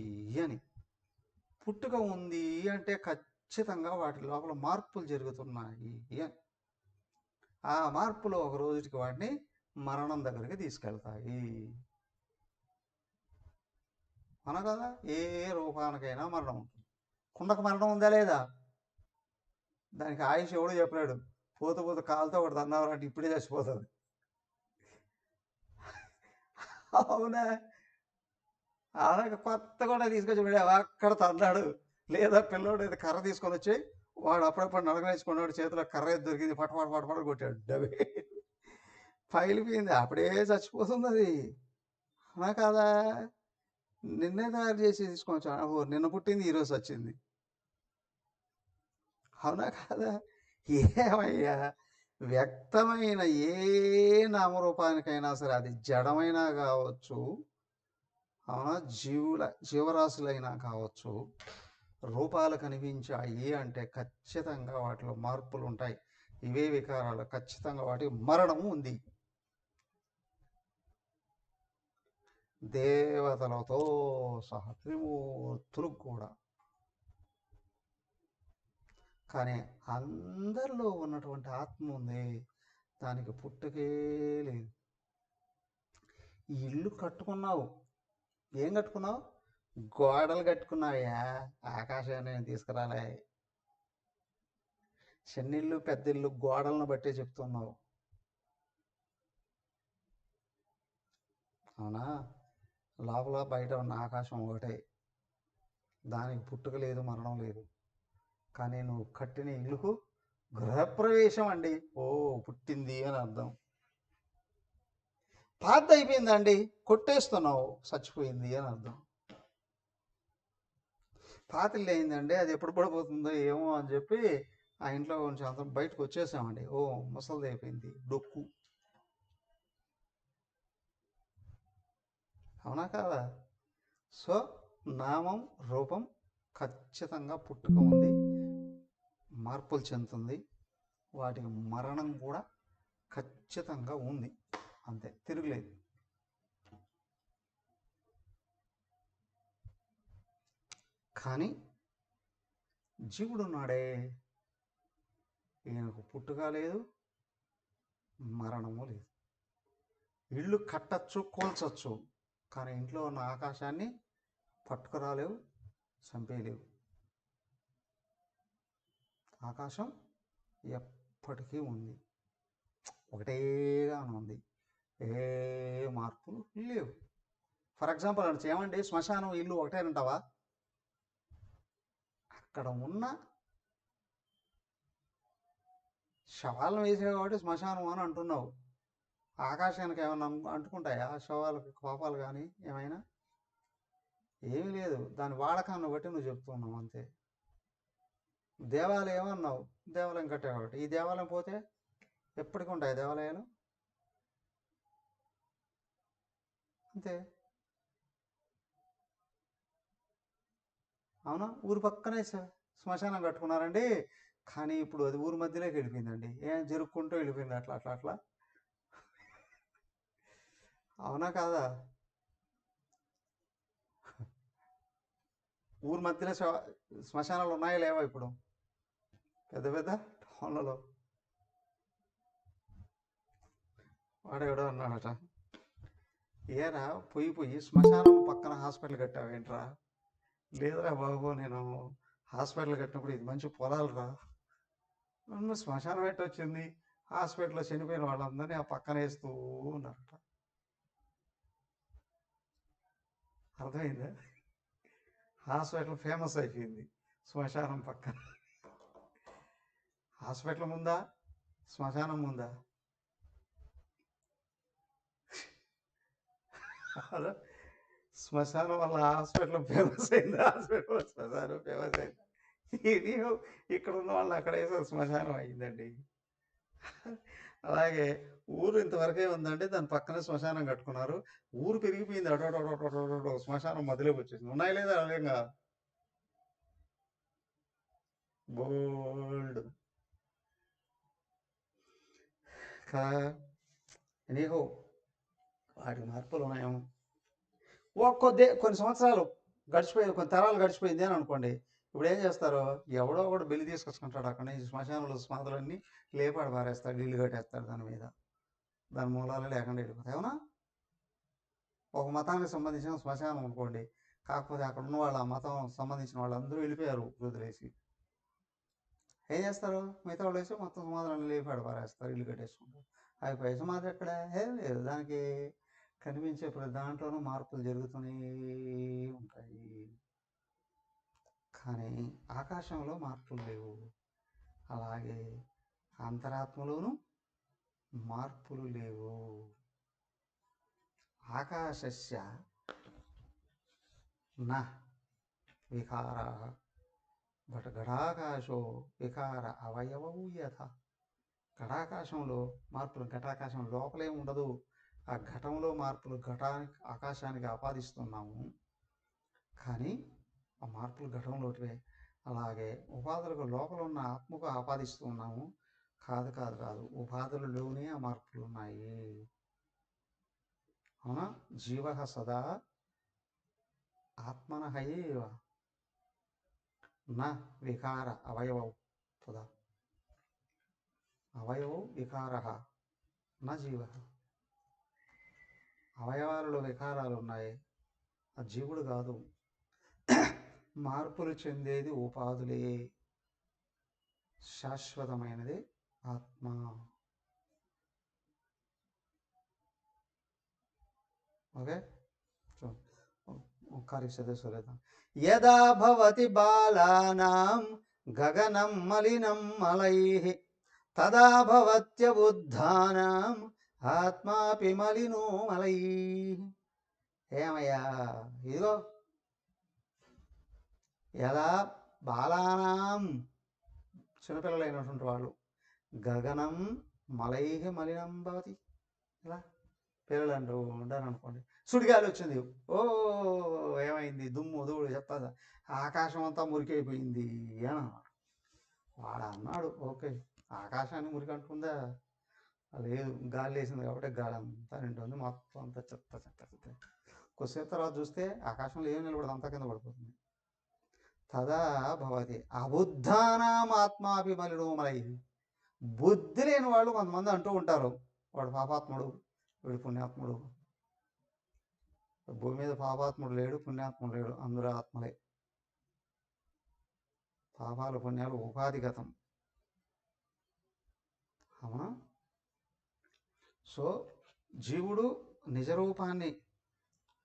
అని. పుట్టుక ఉంది అంటే ఖచ్చితంగా వాటి లోపల మార్పులు జరుగుతున్నాయి అని. ఆ మార్పులు ఒక రోజుకి వాటిని మరణం దగ్గరికి తీసుకెళ్తాయి. అవునా కదా? ఏ రూపానికైనా మరణం ఉంటుంది. కుండకు మరణం ఉందా లేదా? దానికి ఆయుష్ ఎవడు చెప్పలేడు. పోతూ పోతూ కాలుతో ఒకటి తన్నారంటే ఇప్పుడే చచ్చిపోతుంది. అవునా? అలాగే కొత్త కూడా తీసుకొచ్చి వాడు అక్కడ తన్నాడు, లేదా పిల్లోడు ఏదో కర్ర తీసుకొని వచ్చి వాడు అప్పుడప్పుడు నడగనేసుకున్నాడు, చేతిలో కర్ర ఏది దొరికింది, పటపట కొట్టాడు, డబ్బే పగిలిపోయింది, అప్పుడే చచ్చిపోతుంది అది. అవునా కాదా? నిన్నే తయారు చేసి తీసుకొచ్చాడు, నిన్న పుట్టింది ఈరోజు వచ్చింది. అవునా కాదా? ఏమయ్యా, వ్యక్తమైన ఏ నామరూపానికైనా సరే, అది జడమైనా కావచ్చు, అవునా, జీవరాశులైనా కావచ్చు, రూపాలు కనిపించాయి అంటే ఖచ్చితంగా వాటిలో మార్పులు ఉంటాయి. ఇవే వికారాలు. ఖచ్చితంగా వాటికి మరణము ఉంది. దేవతలతో సహా త్రిమూర్తులు కూడా. కానీ అందరిలో ఉన్నటువంటి ఆత్మ ఉంది, దానికి పుట్టుకే లేదు. ఈ ఇల్లు కట్టుకున్నావు, ఏం కట్టుకున్నావు? గోడలు కట్టుకున్నావయ్యా, ఆకాశాన్ని తీసుకురాలే. చిన్నిల్లు పెద్దిల్లు గోడలను బట్టే చెప్తున్నావు. అవునా? లోపల బయట ఉన్న ఆకాశం ఒకటే, దానికి పుట్టుక లేదు, మరణం లేదు. కానీ నువ్వు కట్టిన ఇల్లుకు గృహప్రవేశం అండి. పుట్టింది అని అర్థం. పాత అయిపోయిందండి, కొట్టేస్తున్నావు, చచ్చిపోయింది అని అర్థం. పాత ఇల్లు అయిందండి, అది ఎప్పుడు పడిపోతుందో ఏమో అని చెప్పి ఆ ఇంట్లో కొంచెం అందరం బయటకు వచ్చేసామండి. ఓ ముసలిది అయిపోయింది డొక్కు. అవునా కాదా? సో నామం రూపం ఖచ్చితంగా పుట్టుక ఉంది, మార్పులు చెందుతుంది, వాటికి మరణం కూడా ఖచ్చితంగా ఉంది, అంతే, తిరుగులేదు. కానీ జీవుడు ఉన్నాడే, ఈయనకు పుట్టుక లేదు, మరణము లేదు. ఇల్లు కట్టచ్చు, కూల్చచ్చు, కానీ ఇంట్లో ఉన్న ఆకాశాన్ని పట్టుకురాలేవు, చంపేయలేవు. ఆకాశం ఎప్పటికీ ఉంది, ఒకటేగా ఉంది, ఏ మార్పులు లేవు. ఫర్ ఎగ్జాంపుల్ అంటే ఏమండి, శ్మశానం ఇల్లు ఒకటేనంటావా? అక్కడ ఉన్న శవాలను వేసే కాబట్టి శ్మశానం అని అంటున్నావు. ఆకాశానికి ఏమైనా అంటుకుంటాయా శవాలకు కోపాలు కానీ ఏమైనా? ఏమీ లేదు, దాని వాడకాన్ని బట్టి నువ్వు చెప్తున్నావు అంతే. దేవాలయం అన్నావు, దేవాలయం కట్టే కాబట్టి. ఈ దేవాలయం పోతే ఎప్పటికి ఉంటాయి దేవాలయాలు, అంతే. అవునా? ఊరు పక్కనే శ్మశానం కట్టుకున్నారండి, కానీ ఇప్పుడు అది ఊరి మధ్యలోకి వెళ్ళిపోయిందండి. ఏం జరుపుకుంటూ వెళ్ళిపోయింది అట్లా అట్లా అట్లా. అవునా కాదా? ఊరి మధ్యలో శ్మశానాలు ఉన్నాయా లేవా ఇప్పుడు పెద్ద పెద్ద టౌన్లలో? వాడెవడో అన్నాడట, ఏరా పొయ్యి పొయ్యి శ్మశానం పక్కన హాస్పిటల్ కట్టావేంట్రా? లేదురా బాబు, నేను హాస్పిటల్ కట్టినప్పుడు ఇది మంచి పొలాలు రా, శ్మశానం ఎట్టు వచ్చింది, హాస్పిటల్లో చనిపోయిన వాళ్ళందరినీ ఆ పక్కన వేస్తూ ఉన్నారట. అర్థమైందా? హాస్పిటల్ ఫేమస్ అయిపోయింది శ్మశానం పక్కన. హాస్పిటల్ ముందా, శ్మశానం ముందా? శ్మశానం వల్ల హాస్పిటల్ ఫేమస్ అయింది, హాస్పిటల్ శ్మశానం ఫేమస్ అయింది. ఇది ఇక్కడ ఉన్న వాళ్ళు అక్కడ వేసే శ్మశానం అయిందండి. అలాగే ఊరు ఇంతవరకే ఉందండి, దాని పక్కనే శ్మశానం కట్టుకున్నారు. ఊరు పెరిగిపోయింది, అడోడోడోడోడో శ్మశానం మధ్యలోకి వచ్చేసింది. ఉన్నాయి లేదా అదేంగా బోల్డ్ కదా. నీకు వాటి మార్పులు ఉన్నాయేమో. కొన్ని సంవత్సరాలు గడిచిపోయింది, కొన్ని తరాలు గడిచిపోయింది అని అనుకోండి. ఇప్పుడు ఏం చేస్తారు, ఎవడో ఒకడు బెల్లి తీసుకొచ్చుకుంటాడు, అక్కడ నుంచి శ్మశానంలో స్మాదులన్నీ లేపాడు పారేస్తాడు, నీళ్ళు కట్టేస్తాడు దాని మీద, దాని మూలాలు లేకుండా వెళ్ళిపోతాయి. అవునా? ఒక మతానికి సంబంధించిన శ్మశానం అనుకోండి, కాకపోతే అక్కడ ఉన్న వాళ్ళు, ఆ మతం సంబంధించిన వాళ్ళందరూ వెళ్ళిపోయారు వదిలేసి. ఏం చేస్తారు, మిగతా వాళ్ళు వేసి మొత్తం సమాధానం లేపాడు పారేస్తారు, ఇల్లు కట్టేసుకుంటారు. అయిపోయి సమాధి ఎక్కడ? ఏం లేదు, దానికి కనిపించే ప్రతి దాంట్లోనూ మార్పులు జరుగుతూనే ఉంటాయి. కానీ ఆకాశంలో మార్పులు లేవు, అలాగే అంతరాత్మలోనూ మార్పులు లేవు. ఆకాశస్య న వికార బట్ ఘటాకాశో వికార అవయవవు యథ. ఘటాకాశంలో మార్పులు, ఘటాకాశం లోపలే ఉండదు, ఆ ఘటంలో మార్పులు ఘటానికి ఆకాశానికి ఆపాదిస్తున్నాము, కానీ ఆ మార్పులు ఘటంలోటివే. అలాగే ఉపాధులకు లోపల ఉన్న ఆత్మకు ఆపాదిస్తూ ఉన్నాము, కాదు కాదు కాదు, ఉపాధులలోనే ఆ మార్పులు ఉన్నాయి. అవునా? జీవ సదా ఆత్మన హైవ నా వికార అవయవౌ తదా అవయవౌ వికార నా జీవ. అవయవాలలో వికారాలు ఉన్నాయి, ఆ జీవుడు కాదు. మార్పులు చెందేది ఉపాధులే, శాశ్వతమైనది ఆత్మ. ఓకే, ఒకసారి చదివేసలేదా? యదా భవతి బాలానాం గగనం మలినం మలైః తదా భవత్యబుద్ధానాం ఆత్మాపి మలినో మలైః. ఏమయ్యా, ఇదిగో యదా బాలానాం, చిన్నపిల్లలైనటువంటి వాళ్ళు. గగనం మలైహ మలినం భవతి. ఇలా పిల్లలు అంటూ ఉంటారు అనుకోండి. సుడిగాలి వచ్చింది, ఓ ఏమైంది, దుమ్ము ధూళి చెప్తా, ఆకాశం అంతా మురికైపోయింది అని అన్నాడు. వాడు అన్నాడు, ఓకే ఆకాశాన్ని మురికి అంటుందా, లేదు గాలి వేసింది కాబట్టి గాలి అంతా నింటుంది, మొత్తం అంతా చెత్త చెత్త చెత్త. కొద్దిసేపు తర్వాత చూస్తే ఆకాశంలో ఏం నిలబడదు, అంతా కింద పడిపోతుంది. తదా భవతి అబుద్ధానాం ఆత్మాభిమలినో మలై. బుద్ధి లేని వాళ్ళు కొంతమంది అంటూ ఉంటారు, వాడు పాపాత్ముడు, వీడు పుణ్యాత్ముడు. భూమి మీద పాపాత్ముడు లేడు, పుణ్యాత్ముడు లేడు, అందరూ ఆత్మలే. పాపాలు పుణ్యాలు ఉపాధిగతం. అవునా? సో జీవుడు నిజరూపాన్ని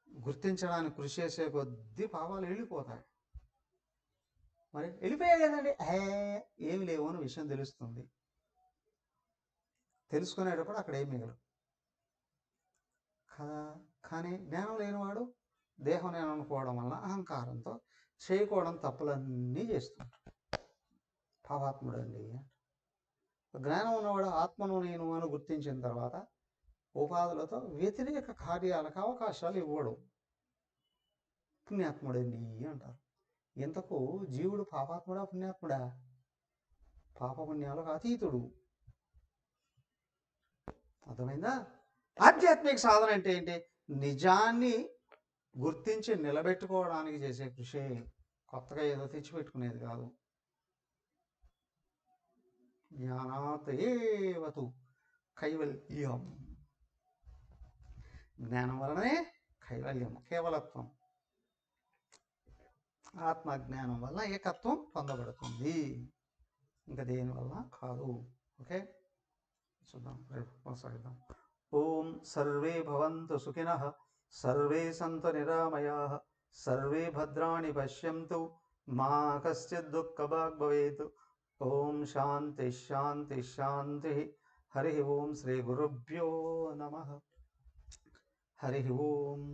గుర్తించడానికి కృషి చేసే కొద్దీ పాపాలు వెళ్ళిపోతాయి. మరి వెళ్ళిపోయాయి కదండి, ఏమి లేవు అని విషయం తెలుస్తుంది. తెలుసుకునేటప్పుడు అక్కడ ఏమి మిగలదు కదా. కానీ జ్ఞానం లేనివాడు దేహం నేను అనుకోవడం వల్ల అహంకారంతో చేయకూడని తప్పులన్నీ చేస్తుంటాడు, పాపాత్ముడు అండి. జ్ఞానం ఉన్నవాడు ఆత్మను నేను అని గుర్తించిన తర్వాత ఉపాధులతో వ్యతిరేక కార్యాలకు అవకాశాలు ఇవ్వడు, పుణ్యాత్ముడండి అంటారు. ఇంతకు జీవుడు పాపాత్ముడా పుణ్యాత్ముడా? పాపపుణ్యాలకు అతీతుడు. అర్థమైందా? ఆధ్యాత్మిక సాధన అంటే ఏంటి? నిజాన్ని గుర్తించి నిలబెట్టుకోవడానికి చేసే కృషి, కొత్తగా ఏదో తెచ్చిపెట్టుకునేది కాదు. జ్ఞానాత్ ఏవతు కైవల్యం. జ్ఞానం వలనే కైవల్యం, కేవలత్వం. ఆత్మజ్ఞానం వల్ల ఏకత్వం పొందబడుతుంది, ఇంకా దేనివల్ల కాదు. ఓకే, చూద్దాం, రేపు కొనసాగిద్దాం. ఓం సర్వే భవంతు సుఖినః, సర్వే సంతు నిరామయాః, సర్వే భద్రాణి పశ్యంతు, మా కశ్చిద్ దుఃఖభాగ్ భవేత్. ఓం శాంతి శాంతి శాంతి. హరి ఓం. శ్రీ గురుభ్యో నమః. హరి ఓం.